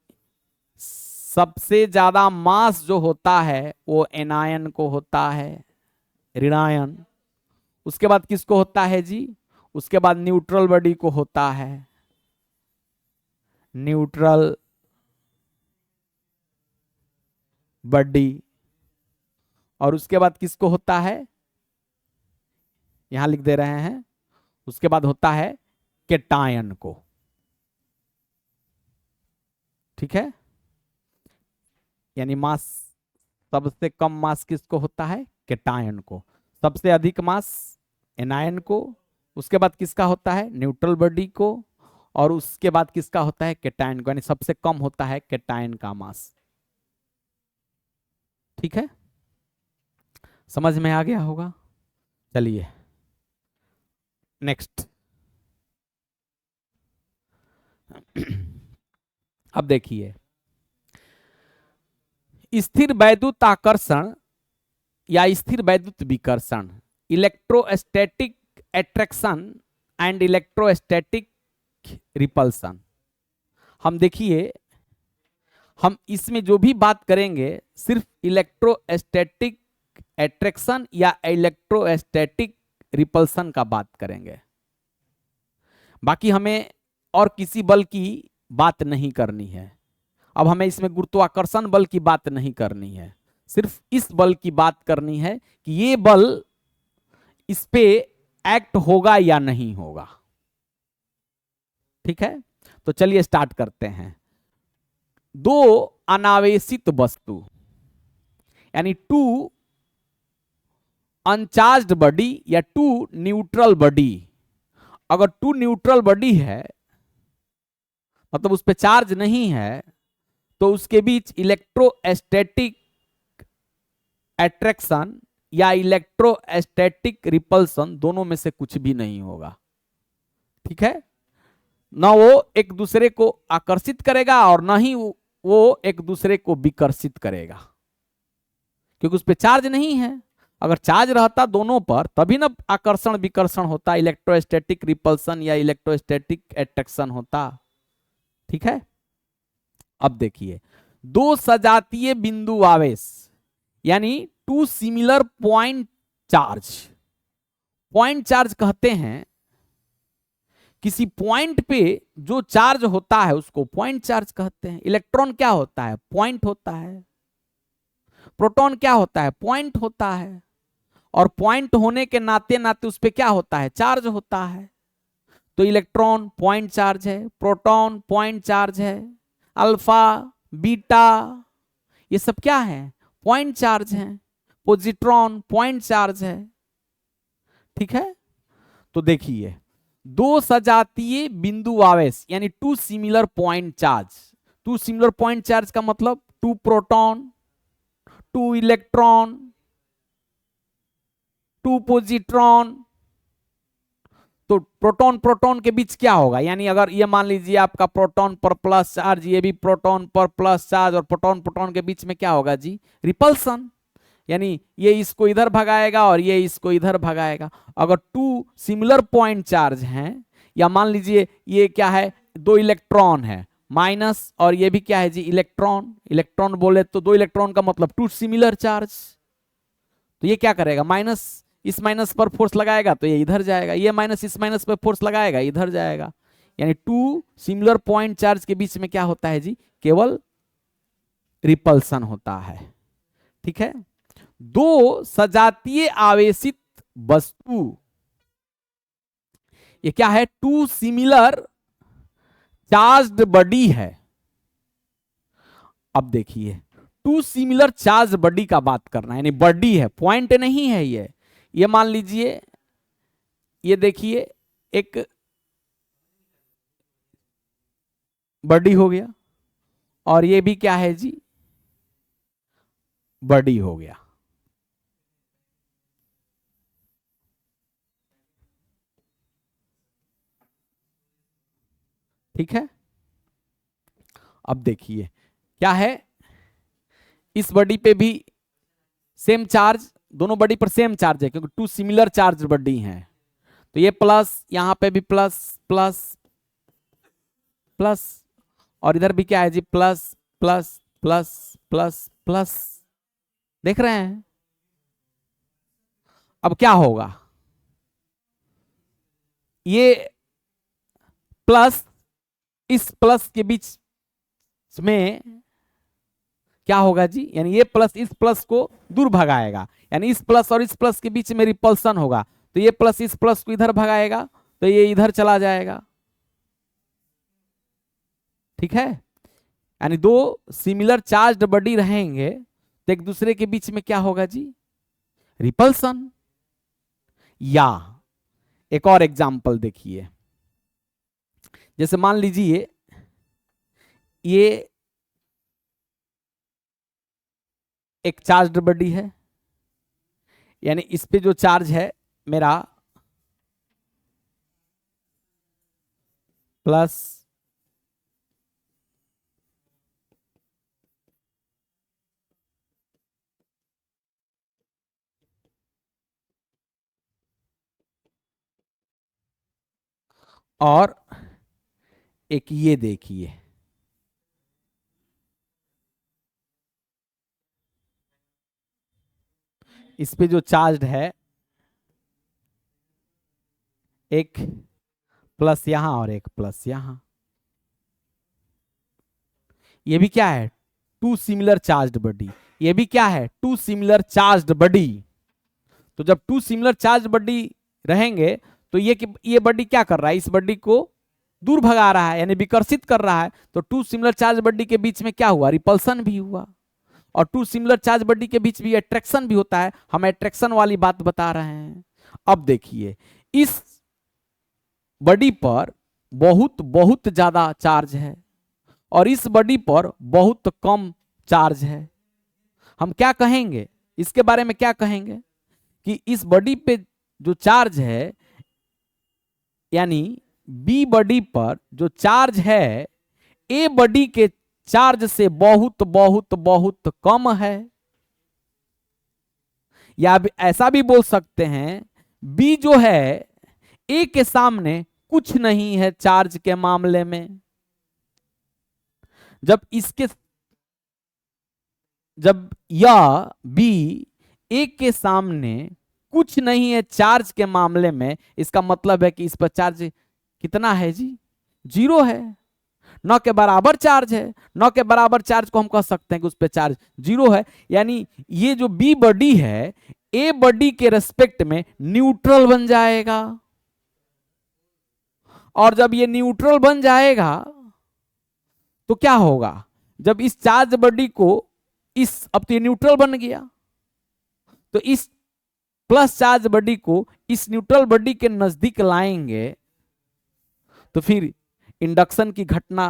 सबसे ज्यादा मास जो होता है वो एनायन को होता है, ऋणायन। उसके बाद किसको होता है जी, उसके बाद न्यूट्रल बॉडी को होता है, न्यूट्रल बॉडी। और उसके बाद किसको होता है, यहां लिख दे रहे हैं, उसके बाद होता है कैटायन को। ठीक है, यानी मास सबसे कम मास किसको होता है, कैटायन को, सबसे अधिक मास एनायन को, उसके बाद किसका होता है, न्यूट्रल बॉडी को, और उसके बाद किसका होता है, कैटायन को, यानी सबसे कम होता है कैटायन का मास। ठीक है, समझ में आ गया होगा। चलिए नेक्स्ट। अब देखिए, स्थिर वैद्युत आकर्षण या स्थिर वैद्युत विकर्षण, electrostatic attraction and electrostatic repulsion. हम देखिए, हम इसमें जो भी बात करेंगे सिर्फ इलेक्ट्रोस्टैटिक अट्रैक्शन या इलेक्ट्रोस्टैटिक रिपल्सन का बात करेंगे, बाकी हमें और किसी बल की बात नहीं करनी है। अब हमें इसमें गुरुत्वाकर्षण बल की बात नहीं करनी है, सिर्फ इस बल की बात करनी है कि ये बल इस पे एक्ट होगा या नहीं होगा। ठीक है, तो चलिए स्टार्ट करते हैं। दो अनावेशित वस्तु यानी टू अनचार्ज्ड बॉडी या टू न्यूट्रल बॉडी, अगर टू न्यूट्रल बॉडी है मतलब उस पर चार्ज नहीं है तो उसके बीच इलेक्ट्रोस्टैटिक अट्रैक्शन या इलेक्ट्रोस्टैटिक रिपल्सन दोनों में से कुछ भी नहीं होगा। ठीक है, ना वो एक दूसरे को आकर्षित करेगा और ना ही वो एक दूसरे को विकर्षित करेगा, क्योंकि उस पर चार्ज नहीं है। अगर चार्ज रहता दोनों पर तभी ना आकर्षण विकर्षण होता, इलेक्ट्रोस्टैटिक रिपल्सन या इलेक्ट्रोस्टैटिक अट्रैक्शन होता। ठीक है, अब देखिए, दो सजातीय बिंदु आवेश यानी two similar point charge. Point charge कहते हैं किसी पॉइंट पे जो चार्ज होता है उसको पॉइंट चार्ज कहते हैं। इलेक्ट्रॉन क्या होता है, पॉइंट होता है। प्रोटॉन क्या होता है, पॉइंट होता है। और पॉइंट होने के नाते नाते उस पर क्या होता है, चार्ज होता है। तो इलेक्ट्रॉन पॉइंट चार्ज है, प्रोटॉन पॉइंट चार्ज है, अल्फा बीटा ये सब क्या है, पॉइंट चार्ज है। पॉजिट्रॉन पॉइंट चार्ज है। ठीक है, तो देखिए, दो सजातीय बिंदु आवेश यानी two similar point charge. Two similar point charge का मतलब two proton, two electron, two positron. तो प्रोटॉन प्रोटॉन के बीच क्या होगा, यानी अगर ये मान लीजिए आपका प्रोटॉन पर प्लस चार्ज, ये भी प्रोटॉन पर प्लस चार्ज, और प्रोटॉन प्रोटॉन के बीच में क्या होगा जी, रिपल्सन। यानी ये इसको इधर भगाएगा और ये इसको इधर भगाएगा। अगर टू सिमिलर पॉइंट चार्ज हैं, या मान लीजिए ये क्या है, दो इलेक्ट्रॉन है माइनस, और ये भी क्या है जी, इलेक्ट्रॉन। इलेक्ट्रॉन बोले तो दो इलेक्ट्रॉन का मतलब टू सिमिलर चार्ज। तो ये क्या करेगा, माइनस इस माइनस पर फोर्स लगाएगा तो ये इधर जाएगा, ये माइनस इस माइनस पर फोर्स लगाएगा इधर जाएगा। यानी टू सिमिलर पॉइंट चार्ज के बीच में क्या होता है जी, केवल रिपल्सन होता है। ठीक है, दो सजातीय आवेशित वस्तु, ये क्या है? टू सिमिलर चार्ज्ड बॉडी है। अब देखिए, टू सिमिलर चार्ज बॉडी का बात करना है, यानी बॉडी है, पॉइंट नहीं है ये मान लीजिए, ये देखिए एक बॉडी हो गया, और ये भी क्या है जी? बॉडी हो गया। ठीक है, अब देखिए क्या है, इस बॉडी पे भी सेम चार्ज, दोनों बॉडी पर सेम चार्ज है क्योंकि टू सिमिलर चार्ज बॉडी हैं, तो ये प्लस, यहां पे भी प्लस प्लस प्लस, और इधर भी क्या है जी? Plus plus plus plus plus. देख रहे हैं? अब क्या होगा? ये प्लस इस प्लस के बीच में क्या होगा जी? यानी ये प्लस इस प्लस को दूर भगाएगा, यानी इस प्लस और इस प्लस के बीच में रिपल्सन होगा, तो ये प्लस इस प्लस को इधर भगाएगा, तो ये इधर चला जाएगा। ठीक है, यानी दो सिमिलर चार्ज्ड बॉडी रहेंगे तो एक दूसरे के बीच में क्या होगा जी? रिपल्सन। या एक और एग्जांपल देखिए, जैसे मान लीजिए ये एक चार्ज्ड बॉडी है, यानी इस पे जो चार्ज है मेरा प्लस और एक ये देखिए, इस पे जो चार्ज है एक प्लस यहां और एक प्लस यहां, ये भी क्या है? Two similar charged body. ये भी क्या है? Two similar charged body. तो जब टू सिमिलर चार्ज बॉडी रहेंगे तो ये बॉडी क्या कर रहा है? इस बॉडी को दूर भगा रहा है, यानी विकर्षित कर रहा है, तो टू सिमिलर चार्ज बॉडी के बीच में क्या हुआ? रिपल्सन भी हुआ, और टू सिमिलर चार्ज बॉडी के बीच भी अट्रैक्शन भी होता है। हम अट्रैक्शन वाली बात बता रहे हैं। अब देखिए, इस बॉडी पर बहुत बहुत ज्यादा चार्ज है और इस बॉडी पर बहुत कम चार्ज है। हम क्या कहेंगे इसके बारे में? क्या कहेंगे कि इस बॉडी पे जो चार्ज है, यानी बी बॉडी पर जो चार्ज है ए बॉडी के चार्ज से बहुत बहुत बहुत कम है। या ऐसा भी बोल सकते हैं, बी जो है ए के सामने कुछ नहीं है चार्ज के मामले में। जब यह बी ए के सामने कुछ नहीं है चार्ज के मामले में, इसका मतलब है कि इस पर चार्ज कितना है जी? जीरो है, न के बराबर चार्ज है। न के बराबर चार्ज को हम कह सकते हैं कि उस पर चार्ज जीरो है, यानी ये जो बी बॉडी है ए बॉडी के रेस्पेक्ट में न्यूट्रल बन जाएगा। और जब ये न्यूट्रल बन जाएगा तो क्या होगा? जब इस चार्ज बॉडी को अब तो ये न्यूट्रल बन गया, तो इस प्लस चार्ज बॉडी को इस न्यूट्रल बॉडी के नजदीक लाएंगे तो फिर इंडक्शन की घटना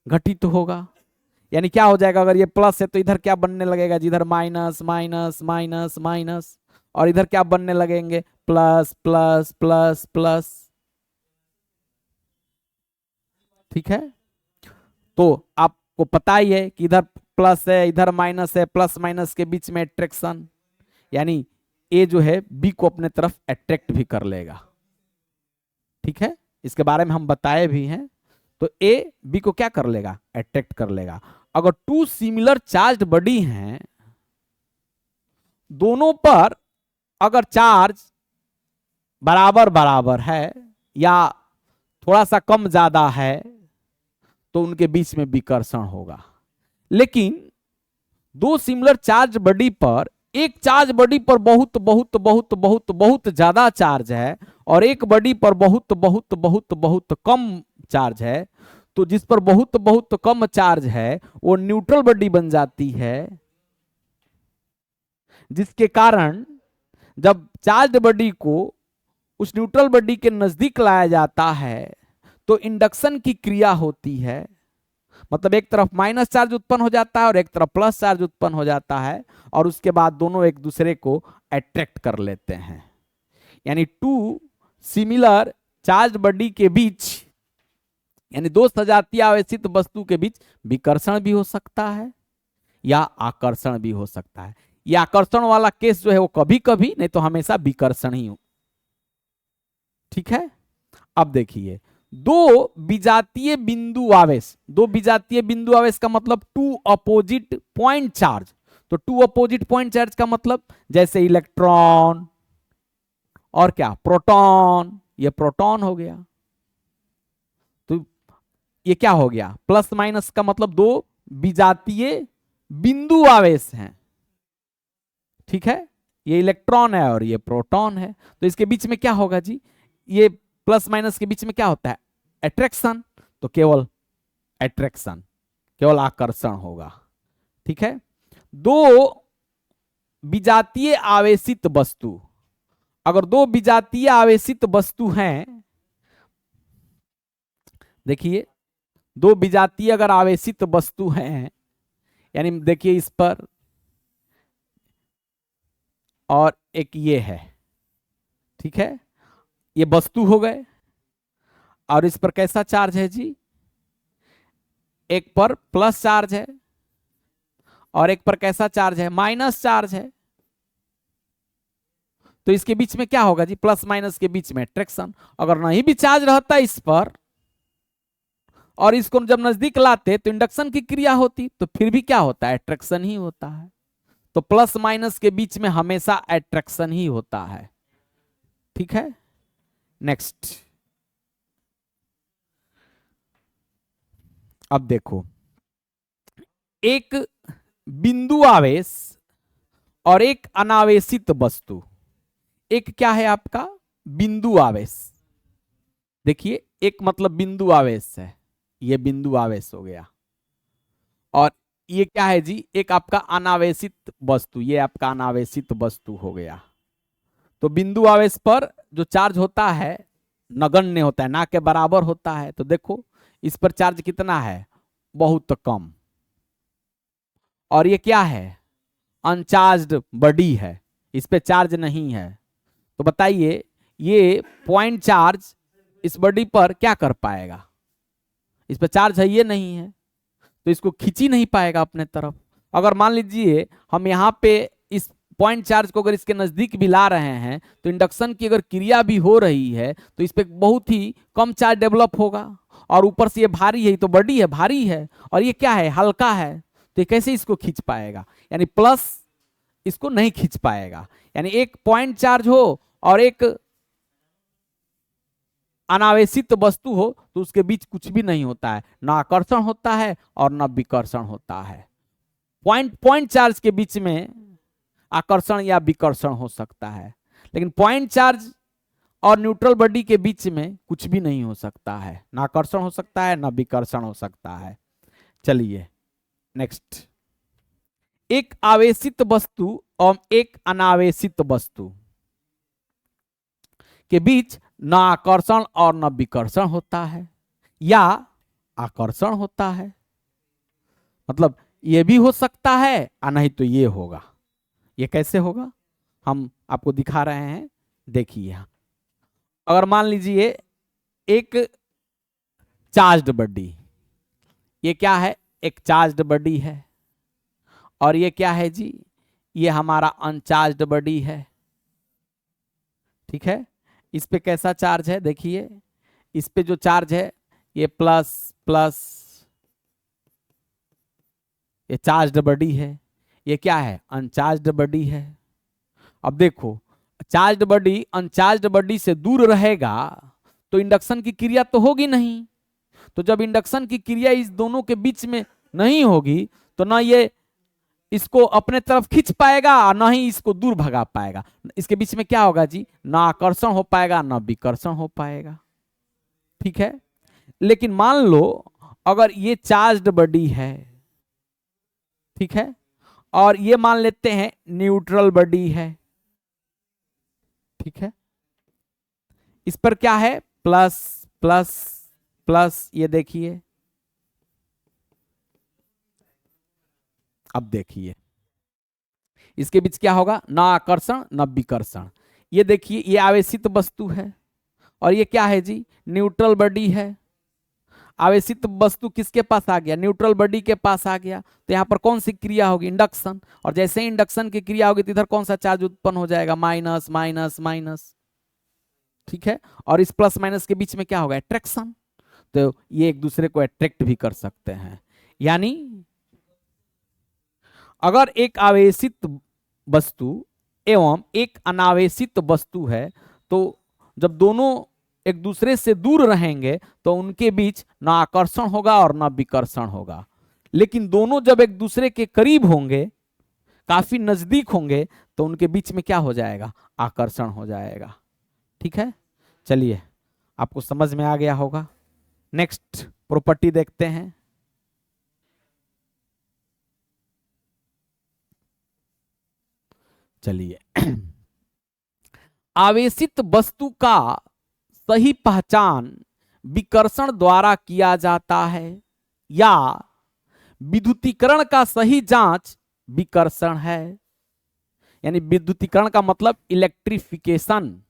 घटित तो होगा। यानी क्या हो जाएगा? अगर ये प्लस है तो इधर क्या बनने लगेगा? जिधर माइनस माइनस माइनस माइनस, और इधर क्या बनने लगेंगे? Plus plus plus plus. ठीक है, तो आपको पता ही है कि इधर प्लस है इधर माइनस है, प्लस माइनस के बीच में अट्रैक्शन, यानी ए जो है बी को अपने तरफ अट्रैक्ट भी कर लेगा। ठीक है, इसके बारे में हम बताए भी हैं। तो ए बी को क्या कर लेगा? अट्रैक्ट कर लेगा। अगर टू सिमिलर चार्ज बॉडी हैं, दोनों पर अगर चार्ज बराबर बराबर है या थोड़ा सा कम ज्यादा है तो उनके बीच में विकर्षण होगा। लेकिन दो सिमिलर चार्ज बॉडी पर एक चार्ज बॉडी पर बहुत बहुत बहुत बहुत बहुत ज्यादा चार्ज है और एक बॉडी पर बहुत बहुत बहुत बहुत कम चार्ज है, तो जिस पर बहुत बहुत कम चार्ज है वो न्यूट्रल बॉडी बन जाती है, जिसके कारण जब चार्ज बॉडी को उस न्यूट्रल बॉडी के नजदीक लाया जाता है तो इंडक्शन की क्रिया होती है। मतलब एक तरफ माइनस चार्ज उत्पन्न हो जाता है और एक तरफ प्लस चार्ज उत्पन्न हो जाता है और उसके बाद दोनों एक दूसरे को अट्रैक्ट कर लेते हैं। यानी टू सिमिलर चार्ज बॉडी के बीच, यानी दो सजातीय आवेशित वस्तु के बीच विकर्षण भी हो सकता है या आकर्षण भी हो सकता है। यह आकर्षण वाला केस जो है वो कभी कभी, नहीं तो हमेशा विकर्षण ही हो। ठीक है, अब देखिए दो विजातीय बिंदु आवेश, दो विजातीय बिंदु आवेश का मतलब टू अपोजिट पॉइंट चार्ज। तो टू अपोजिट पॉइंट चार्ज का मतलब जैसे इलेक्ट्रॉन और क्या, प्रोटॉन, ये प्रोटॉन हो गया। तो ये क्या हो गया, प्लस माइनस का मतलब दो विजातीय बिंदु आवेश हैं। ठीक है, ये इलेक्ट्रॉन है और ये प्रोटॉन है, तो इसके बीच में क्या होगा जी, ये प्लस माइनस के बीच में क्या होता है, अट्रैक्शन। तो केवल अट्रैक्शन, केवल आकर्षण होगा। ठीक है, दो विजातीय आवेशित वस्तु, अगर दो विजातीय आवेशित वस्तु हैं, देखिए दो विजातीय अगर आवेशित वस्तु हैं, यानी देखिए इस पर और एक ये है, ठीक है, ये वस्तु हो गए और इस पर कैसा चार्ज है जी, एक पर प्लस चार्ज है और एक पर कैसा चार्ज है, माइनस चार्ज है। तो इसके बीच में क्या होगा जी, प्लस माइनस के बीच में अट्रैक्शन। अगर नहीं भी चार्ज रहता इस पर और इसको जब नजदीक लाते तो इंडक्शन की क्रिया होती, तो फिर भी क्या होता है, अट्रैक्शन ही होता है। तो प्लस माइनस के बीच में हमेशा अट्रैक्शन ही होता है। ठीक है, नेक्स्ट, अब देखो एक बिंदु आवेश और एक अनावेशित वस्तु, एक क्या है आपका बिंदु आवेश, देखिए एक मतलब बिंदु आवेश है, ये बिंदु आवेश हो गया, और ये क्या है जी, एक आपका अनावेशित वस्तु, ये आपका अनावेशित वस्तु हो गया। तो बिंदु आवेश पर जो चार्ज होता है नगण्य होता है, ना के बराबर होता है। तो देखो इस पर चार्ज कितना है, बहुत कम, और ये क्या है, अनचार्ज्ड बॉडी है, इस पे चार्ज नहीं है। तो बताइए ये पॉइंट चार्ज इस बॉडी पर क्या कर पाएगा, इस पर चार्ज है ये नहीं है, तो इसको खींच ही नहीं पाएगा अपने तरफ। अगर मान लीजिए हम यहाँ पे इस पॉइंट चार्ज को अगर इसके नजदीक भी ला रहे हैं तो इंडक्शन की अगर क्रिया भी हो रही है तो इस पे बहुत ही कम चार्ज डेवलप होगा, और ऊपर से ये भारी है, तो बॉडी है भारी है, और ये क्या है, हल्का है, तो ये कैसे इसको खींच पाएगा, यानी प्लस इसको नहीं खींच पाएगा। यानी एक पॉइंट चार्ज हो और एक अनावेशित वस्तु हो तो उसके बीच कुछ भी नहीं होता है, ना आकर्षण होता है और ना विकर्षण होता है। पॉइंट चार्ज के बीच में आकर्षण या विकर्षण हो सकता है, लेकिन पॉइंट चार्ज और न्यूट्रल बॉडी के बीच में कुछ भी नहीं हो सकता है, ना आकर्षण हो सकता है ना विकर्षण हो सकता है। चलिए नेक्स्ट, एक आवेशित वस्तु और एक अनावेशित वस्तु के बीच ना आकर्षण और ना विकर्षण होता है, या आकर्षण होता है, मतलब ये भी हो सकता है और नहीं तो ये होगा। ये कैसे होगा हम आपको दिखा रहे हैं, देखिए यहां अगर मान लीजिए एक चार्ज्ड बॉडी, ये क्या है, एक चार्ज्ड बॉडी है, और ये क्या है जी, ये हमारा अनचार्ज्ड बॉडी है। ठीक है, इस पे कैसा चार्ज है, देखिए इस पे जो चार्ज है ये प्लस प्लस, ये चार्ज्ड बॉडी है, ये क्या है, अनचार्ज्ड बॉडी है। अब देखो चार्ज्ड बॉडी अनचार्ज्ड बॉडी से दूर रहेगा तो इंडक्शन की क्रिया तो होगी नहीं, तो जब इंडक्शन की क्रिया इस दोनों के बीच में नहीं होगी तो ना ये इसको अपने तरफ खींच पाएगा और ना ही इसको दूर भगा पाएगा। इसके बीच में क्या होगा जी, ना आकर्षण हो पाएगा ना विकर्षण हो पाएगा। ठीक है, लेकिन मान लो अगर ये चार्ज्ड बॉडी है, ठीक है, और ये मान लेते हैं न्यूट्रल बॉडी है, ठीक है, इस पर क्या है, प्लस प्लस प्लस, ये देखिए, अब देखिए इसके बीच क्या होगा, ना आकर्षण ना विकर्षण। ये देखिए ये आवेशित वस्तु है और ये क्या है जी, न्यूट्रल बॉडी है। आवेशित वस्तु किसके पास आ गया, न्यूट्रल बॉडी के पास आ गया, तो यहां पर कौन सी क्रिया होगी, इंडक्शन। और जैसे ही इंडक्शन की क्रिया होगी तो इधर कौन सा चार्ज उत्पन्न हो जाएगा, माइनस माइनस माइनस। ठीक है, और इस प्लस माइनस के बीच में क्या होगा, अट्रैक्शन। तो ये एक दूसरे को अट्रैक्ट भी कर सकते हैं। यानी अगर एक आवेशित वस्तु एवं एक अनावेशित वस्तु है, तो जब दोनों एक दूसरे से दूर रहेंगे तो उनके बीच ना आकर्षण होगा और ना विकर्षण होगा। लेकिन दोनों जब एक दूसरे के करीब होंगे, काफी नजदीक होंगे, तो उनके बीच में क्या हो जाएगा, आकर्षण हो जाएगा। ठीक है, चलिए आपको समझ में आ गया होगा। नेक्स्ट प्रॉपर्टी देखते हैं। चलिए आवेशित वस्तु का सही पहचान विकर्षण द्वारा किया जाता है या विद्युतीकरण का सही जांच विकर्षण है। यानी विद्युतीकरण का मतलब इलेक्ट्रिफिकेशन,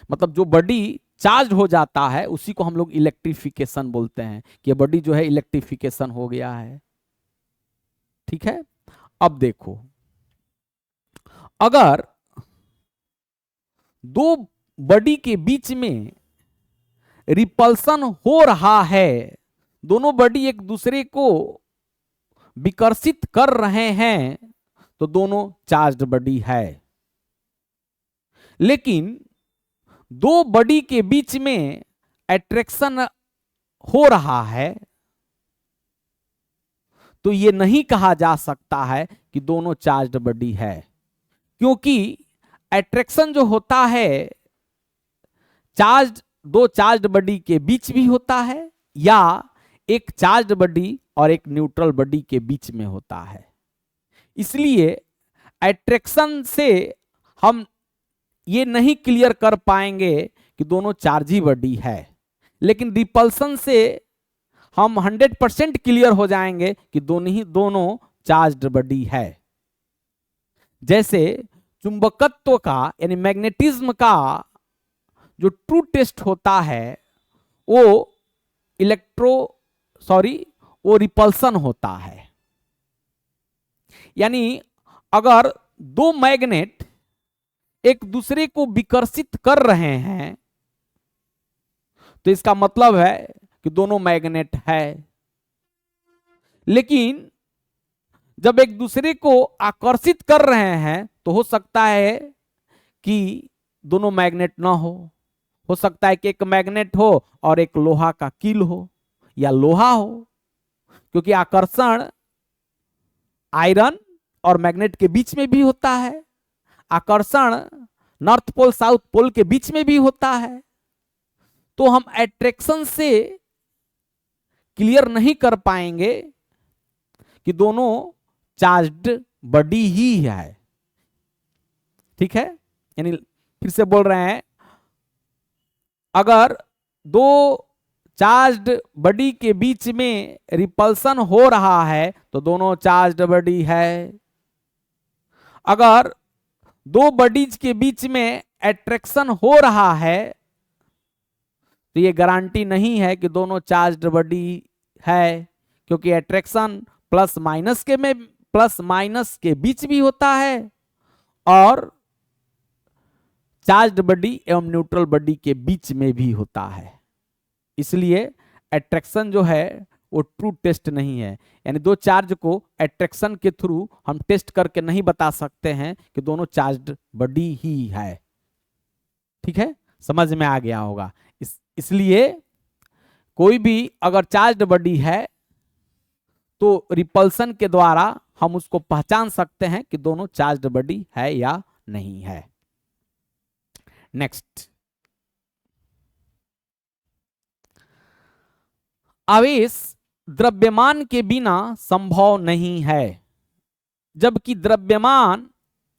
मतलब जो बॉडी चार्ज हो जाता है उसी को हम लोग इलेक्ट्रिफिकेशन बोलते हैं कि बॉडी जो है इलेक्ट्रिफिकेशन हो गया है। ठीक है, अब देखो अगर दो बॉडी के बीच में रिपल्सन हो रहा है, दोनों बॉडी एक दूसरे को विकर्षित कर रहे हैं, तो दोनों चार्ज्ड बॉडी है। लेकिन दो बॉडी के बीच में अट्रैक्शन हो रहा है, तो यह नहीं कहा जा सकता है कि दोनों चार्ज्ड बॉडी है, क्योंकि अट्रैक्शन जो होता है दो चार्ज्ड बॉडी के बीच भी होता है या एक चार्ज्ड बॉडी और एक न्यूट्रल बॉडी के बीच में होता है। इसलिए अट्रैक्शन से हम ये नहीं क्लियर कर पाएंगे कि दोनों चार्जी बॉडी है, लेकिन रिपल्सन से हम 100% क्लियर हो जाएंगे कि दोनों चार्ज्ड बॉडी है। जैसे चुंबकत्व का यानी मैग्नेटिज्म का जो ट्रू टेस्ट होता है वो वो रिपल्सन होता है। यानी अगर दो मैग्नेट एक दूसरे को विकर्षित कर रहे हैं तो इसका मतलब है कि दोनों मैग्नेट है। लेकिन जब एक दूसरे को आकर्षित कर रहे हैं तो हो सकता है कि दोनों मैग्नेट ना हो सकता है कि एक मैग्नेट हो और एक लोहा का कील हो या लोहा हो, क्योंकि आकर्षण आयरन और मैग्नेट के बीच में भी होता है, आकर्षण नॉर्थ पोल साउथ पोल के बीच में भी होता है। तो हम अट्रैक्शन से क्लियर नहीं कर पाएंगे कि दोनों चार्ज्ड बॉडी ही है। ठीक है, यानी फिर से बोल रहे हैं, अगर दो चार्ज्ड बॉडी के बीच में रिपल्सन हो रहा है तो दोनों चार्ज्ड बॉडी है। अगर दो बॉडीज के बीच में अट्रैक्शन हो रहा है तो ये गारंटी नहीं है कि दोनों चार्ज्ड बॉडी है, क्योंकि अट्रैक्शन प्लस माइनस के बीच भी होता है और चार्ज्ड बॉडी एवं न्यूट्रल बॉडी के बीच में भी होता है। इसलिए अट्रैक्शन जो है वो ट्रू टेस्ट नहीं है, यानी दो चार्ज को अट्रैक्शन के थ्रू हम टेस्ट करके नहीं बता सकते हैं कि दोनों चार्ज्ड बॉडी ही है। ठीक है, समझ में आ गया होगा। इसलिए कोई भी अगर चार्ज्ड बॉडी है तो रिपल्सन के द्वारा हम उसको पहचान सकते हैं कि दोनों चार्ज्ड बॉडी है या नहीं है। नेक्स्ट, आवेश द्रव्यमान के बिना संभव नहीं है, जबकि द्रव्यमान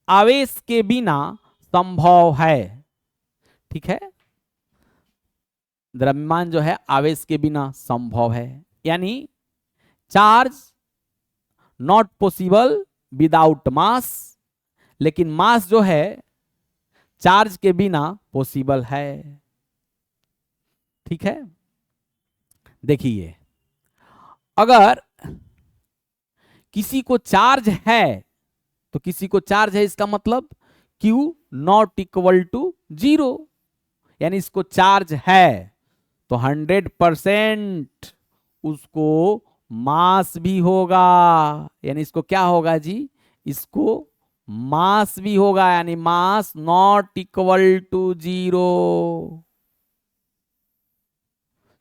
आवेश के बिना संभव है। ठीक है, द्रव्यमान जो है आवेश के बिना संभव है, यानी चार्ज नॉट पॉसिबल विदाउट मास, लेकिन मास जो है चार्ज के बिना पॉसिबल है। ठीक है, देखिए अगर किसी को चार्ज है तो किसी को चार्ज है, इसका मतलब Q नॉट इक्वल टू 0, यानी इसको चार्ज है तो 100% उसको मास भी होगा, यानी इसको क्या होगा जी, इसको मास भी होगा, यानी मास नॉट इक्वल टू 0।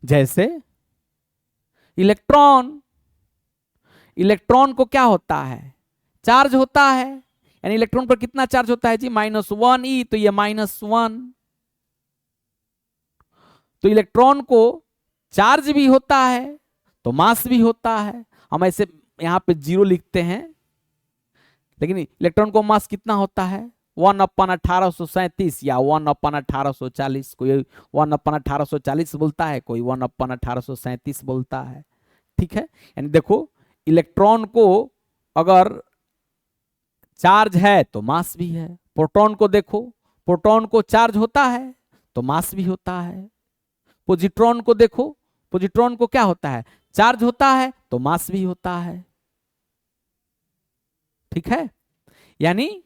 जैसे इलेक्ट्रॉन, इलेक्ट्रॉन को क्या होता है, चार्ज होता है, यानी इलेक्ट्रॉन पर कितना चार्ज होता है जी, -1e, तो ये -1, तो इलेक्ट्रॉन को चार्ज भी होता है तो मास भी होता है। हम ऐसे यहां पे 0 लिखते हैं, लेकिन इलेक्ट्रॉन को मास कितना होता है, 1/1837 या 1/1840, कोई 1/1840 बोलता है, कोई 1/1837 बोलता है। ठीक है, यानी देखो इलेक्ट्रॉन को अगर चार्ज है तो मास भी है। प्रोटॉन को देखो, प्रोटॉन को चार्ज होता है तो मास भी होता है। पॉजिट्रॉन को देखो, पॉजिट्रॉन को क्या होता है, चार्ज होता है तो मास भी होता है। ठीक है, यानी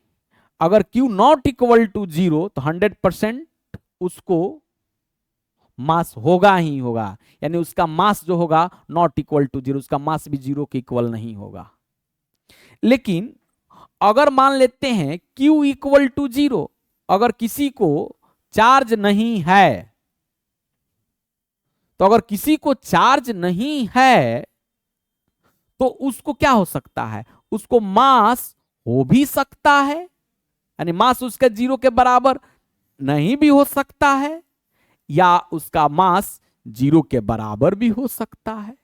अगर Q नॉट इक्वल टू 0 तो 100% उसको मास होगा ही होगा, यानी उसका मास जो होगा नॉट इक्वल टू 0, उसका मास भी 0 के इक्वल नहीं होगा। लेकिन अगर मान लेते हैं Q इक्वल टू 0, अगर किसी को चार्ज नहीं है, तो अगर किसी को चार्ज नहीं है तो उसको क्या हो सकता है, उसको मास हो भी सकता है, यानी मास उसका 0 के बराबर नहीं भी हो सकता है, या उसका मास 0 के बराबर भी हो सकता है।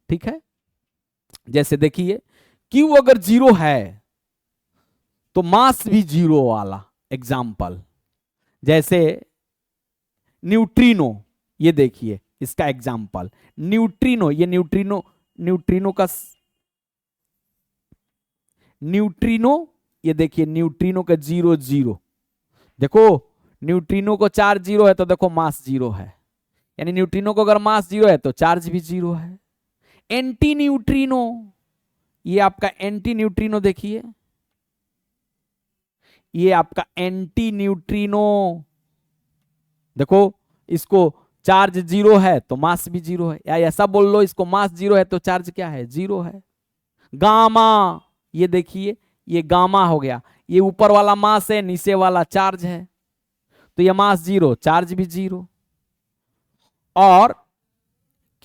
ठीक है, जैसे देखिए Q अगर 0 है तो मास भी 0 वाला। एग्जाम्पल जैसे न्यूट्रिनो, ये देखिए इसका एग्जाम्पल न्यूट्रिनो, ये न्यूट्रिनो, न्यूट्रिनो का न्यूट्रिनो, ये देखिए न्यूट्रिनो का 0 0, देखो न्यूट्रिनो को चार्ज 0 है तो देखो मास 0 है, यानी न्यूट्रिनो को अगर मास 0 है तो चार्ज भी 0 है। एंटी न्यूट्रिनो, ये आपका एंटी न्यूट्रिनो देखिए, ये आपका एंटी न्यूट्रिनो, देखो इसको चार्ज 0 है तो मास भी 0 है, या ऐसा बोल लो इसको मास 0 है तो चार्ज क्या है, 0 है। गामा, ये देखिए ये गामा हो गया, ये ऊपर वाला मास है नीचे वाला चार्ज है, तो ये मास 0 चार्ज भी 0। और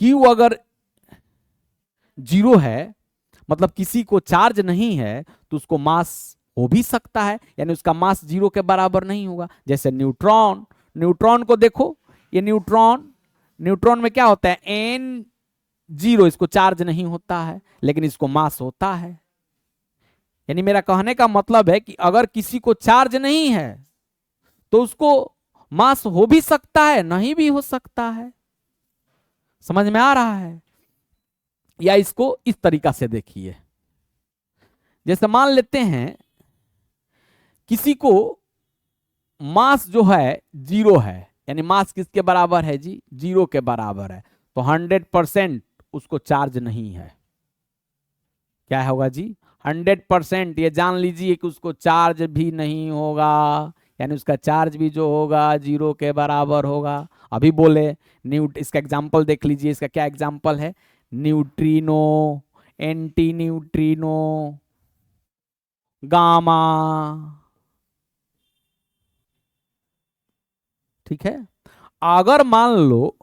Q अगर 0 है मतलब किसी को चार्ज नहीं है तो उसको मास हो भी सकता है, यानी उसका मास 0 के बराबर नहीं होगा। जैसे न्यूट्रॉन, न्यूट्रॉन को देखो, ये न्यूट्रॉन, न्यूट्रॉन में क्या होता है N0, इसको चार्ज नहीं होता है लेकिन इसको मास होता है। यानी मेरा कहने का मतलब है कि अगर किसी को चार्ज नहीं है तो उसको मास हो भी सकता है नहीं भी हो सकता है। समझ में आ रहा है? या इसको इस तरीका से देखिए, जैसे मान लेते हैं किसी को मास जो है 0 है, यानी मास किसके बराबर है जी, 0 के बराबर है, तो 100% उसको चार्ज नहीं है। क्या होगा जी, 100%, ये जान लीजिए कि उसको चार्ज भी नहीं होगा, यानी उसका चार्ज भी जो होगा 0 के बराबर होगा। अभी बोले इसका एग्जाम्पल देख लीजिए, इसका क्या एग्जाम्पल है, न्यूट्रिनो, एंटी न्यूट्रिनो, गामा। ठीक है, अगर मान लो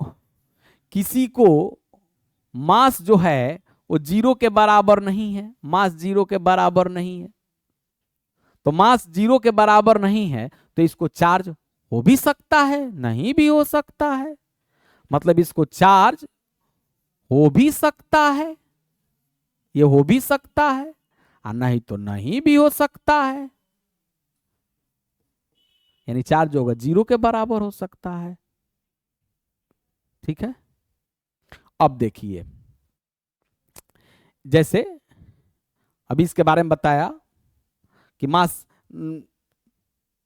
किसी को मास जो है वो जीरो के बराबर नहीं है, मास जीरो के बराबर नहीं है। तो मास जीरो के बराबर नहीं है तो इसको चार्ज हो भी सकता है, नहीं भी हो सकता है। मतलब इसको चार्ज हो भी सकता है, ये हो भी सकता है, और नहीं तो नहीं भी हो सकता है। यानी चार्ज होगा जीरो के बराबर हो सकता है। ठीक है, अब देखिए, जैसे अभी इसके बारे में बताया कि मास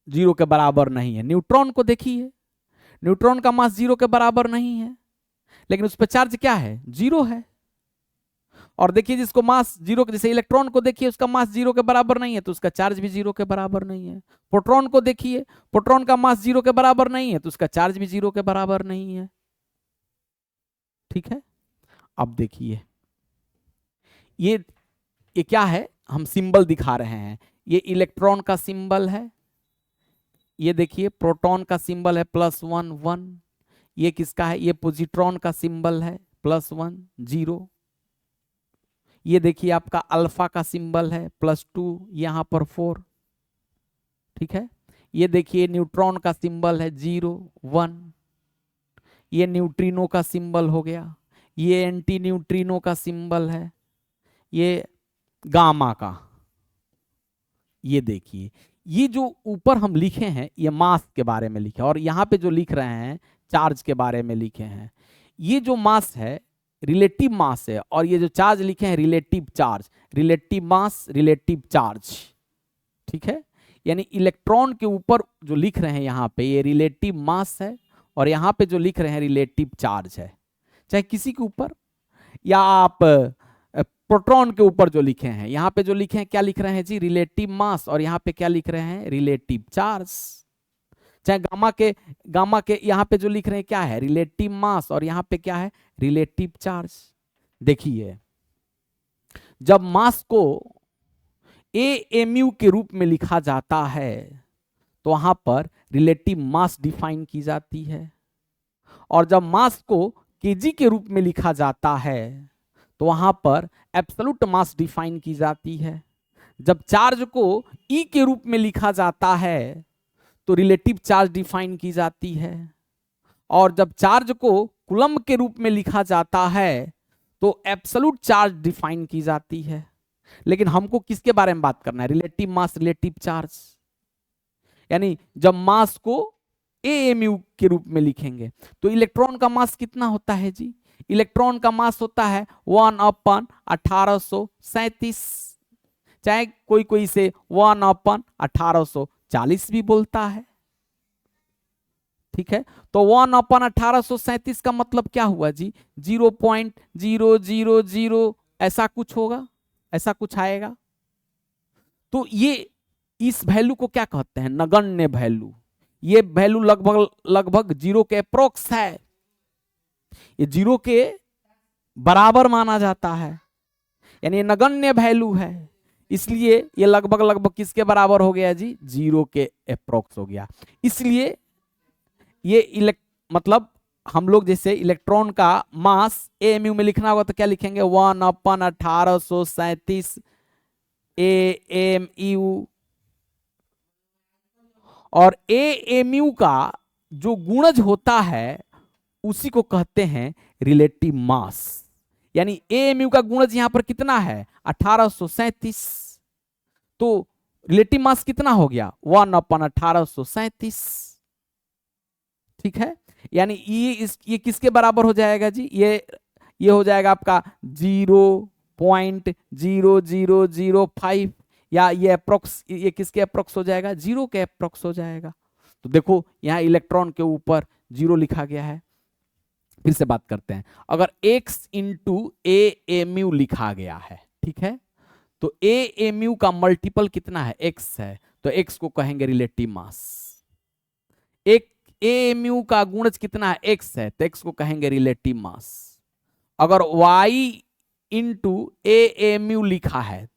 जीरो के बराबर नहीं है। न्यूट्रॉन को देखिए, न्यूट्रॉन का मास जीरो के बराबर नहीं है, लेकिन उस पर चार्ज क्या है, जीरो है। और देखिए जिसको मास जीरो, जैसे इलेक्ट्रॉन को देखिए, उसका मास जीरो के बराबर नहीं है तो उसका चार्ज भी जीरो के बराबर नहीं है। प्रोटॉन को देखिए, प्रोटॉन का मास जीरो के बराबर नहीं है तो उसका चार्ज भी जीरो के बराबर नहीं है। ठीक है, अब देखिए ये क्या है, हम सिंबल दिखा रहे हैं। ये इलेक्ट्रॉन का सिंबल है, ये देखिए प्रोटॉन का सिंबल है +1 1। ये किसका है, ये पॉजिट्रॉन का सिंबल है +1 0। ये देखिए आपका अल्फा का सिंबल है +2, यहां पर 4। ठीक है, ये देखिए न्यूट्रॉन का सिंबल है 0 1। ये न्यूट्रिनो का सिंबल हो गया, ये एंटी न्यूट्रिनो का सिंबल है, ये गामा का। ये देखिए, ये जो ऊपर हम लिखे हैं ये मास के बारे में लिखे, और यहां पे जो लिख रहे हैं चार्ज के बारे में लिखे हैं। ये जो मास है रिलेटिव मास है, और ये जो चार्ज लिखे हैं relative charge, relative mass relative charge. ठीक है, यानी इलेक्ट्रॉन के ऊपर जो लिख रहे हैं यहां पे ये रिलेटिव मास है, और यहां पे जो लिख रहे हैं रिलेटिव चार्ज है। चाहे किसी के ऊपर, या आप प्रोटॉन के ऊपर जो लिखे हैं, यहां पे जो लिखे हैं क्या लिख रहे हैं जी, रिलेटिव मास, और यहां पे क्या लिख रहे हैं, रिलेटिव चार्ज। चाहे गामा के यहां पे जो लिख रहे हैं क्या है, रिलेटिव मास, और यहां पे क्या है, रिलेटिव चार्ज। देखिए जब मास को AMU के रूप में लिखा जाता है तो वहां पर रिलेटिव मास डिफाइन की जाती है, और जब मास को kg के रूप में लिखा जाता है तो वहां पर एब्सोल्यूट मास डिफाइन की जाती है। जब चार्ज को E के रूप में लिखा जाता है तो रिलेटिव चार्ज डिफाइन की जाती है, और जब चार्ज को कूलम्ब के रूप में लिखा जाता है तो एब्सोल्यूट चार्ज डिफाइन की जाती है। लेकिन हमको किसके बारे में बात करना है, रिलेटिव मास रिलेटिव चार्ज। यानी जब मास को AMU के रूप में लिखेंगे तो इलेक्ट्रॉन का मास कितना होता है जी, इलेक्ट्रॉन का मास होता है 1/1837। चाहे कोई कोई से 1/1840 भी बोलता है। ठीक है, तो 1/1837 का मतलब क्या हुआ जी, 0.000 ऐसा कुछ होगा, ऐसा कुछ आएगा। तो ये इस वैल्यू को क्या कहते हैं, नगण्य वैल्यू। ये वैल्यू लगभग लगभग जीरो के अप्रोक्स है, ये जीरो के बराबर माना जाता है, यानी ये नगण्य वैल्यू है। इसलिए ये लगभग लगभग किसके बराबर हो गया जी, जीरो के अप्रोक्स हो गया। इसलिए ये मतलब हम लोग जैसे इलेक्ट्रॉन का मास AMU में लिखना होगा तो क्या लिखेंगे, 1/1837 AMU। और AMU का जो गुणज होता है उसी को कहते हैं रिलेटिव मास। यानी AMU का गुणज यहां पर कितना है, 1837। तो रिलेटिव मास कितना हो गया, 1/1837। ठीक है, यानी ये किसके बराबर हो जाएगा जी, ये हो जाएगा आपका 0.0005, या ये अप्रोक्स, ये किसके अप्रोक्स हो जाएगा, जीरो के अप्रोक्स हो जाएगा। तो देखो यहां इलेक्ट्रॉन के ऊपर जीरो लिखा गया है। फिर से बात करते हैं, अगर x इंटू AMU लिखा गया है, ठीक है, तो AMU का मल्टीपल कितना है, x है, तो x को कहेंगे रिलेटिव मास। एक AMU का गुणज कितना है, x है, तो x को कहेंगे रिलेटिव मास। अगर y इंटू AMU लिखा है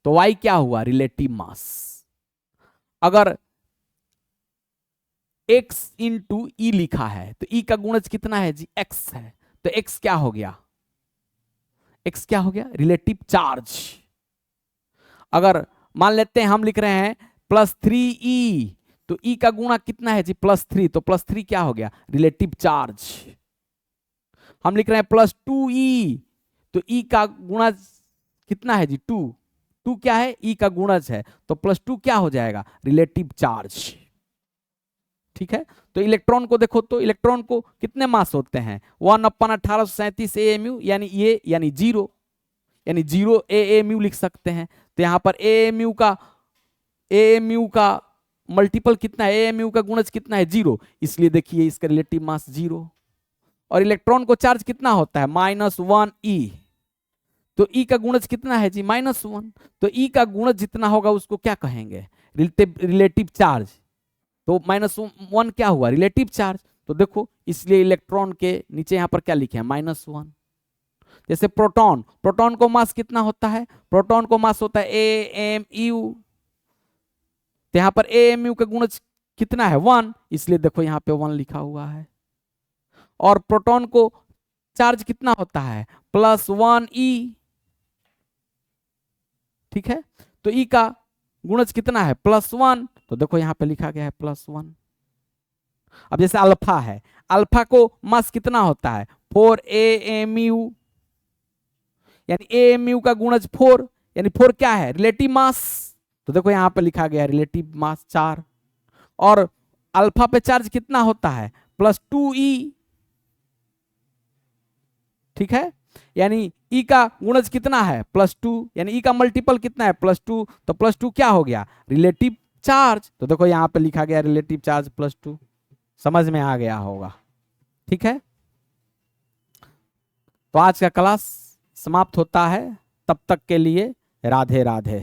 तो y क्या हुआ, रिलेटिव मास। अगर x इंटू ई लिखा है तो e का गुणज कितना है जी, x है, तो x क्या हो गया, x क्या हो गया, रिलेटिव चार्ज। अगर मान लेते हैं हम लिख रहे हैं +3e, तो e का गुणा कितना है जी, +3, तो +3 क्या हो गया, रिलेटिव चार्ज। हम लिख रहे हैं +2e, तो e का गुणा कितना है जी, 2 क्या है, e का गुणज है, तो +2 क्या हो जाएगा, रिलेटिव चार्ज। ठीक है, तो इलेक्ट्रॉन को देखो, तो इलेक्ट्रॉन को कितने मास होते हैं, 1/1837 AMU, यानी ये यानी 0, यानी 0 AMU लिख सकते हैं। तो यहां पर AMU का मल्टीपल कितना है, AMU का गुणज कितना है, 0, इसलिए देखिए इसका रिलेटिव मास 0। और इलेक्ट्रॉन को चार्ज कितना होता है, -1e, तो e का गुणज कितना है जी, -1, तो e का गुणज जितना होगा उसको क्या कहेंगे, रिलेटिव चार्ज। तो -1 क्या हुआ, रिलेटिव चार्ज। तो देखो इसलिए इलेक्ट्रॉन के नीचे यहां पर क्या लिखे हैं, -1। जैसे प्रोटॉन, प्रोटॉन को मास कितना होता है, प्रोटॉन को मास होता है AMU, तो यहां पर AMU का गुणज कितना है, 1, इसलिए देखो यहां पे 1 लिखा हुआ है। और प्रोटॉन को चार्ज कितना होता है, +1e, ठीक है, तो e का गुणज कितना है, +1, तो देखो यहां पे लिखा गया है +1। अब जैसे अल्फा है, अल्फा को मास कितना होता है, 4 AMU, यानी AMU का गुणज 4, यानी 4 क्या है, रिलेटिव मास, तो देखो यहां पे लिखा गया रिलेटिव मास 4। और अल्फा पे चार्ज कितना होता है, +2e, ठीक है, यानी e का गुणज कितना है, +2, यानी e का मल्टीपल कितना है, +2, तो +2 क्या हो गया, रिलेटिव चार्ज। तो देखो यहां पे लिखा गया रिलेटिव चार्ज +2, समझ में आ गया होगा। ठीक है, तो आज का क्लास समाप्त होता है, तब तक के लिए राधे राधे।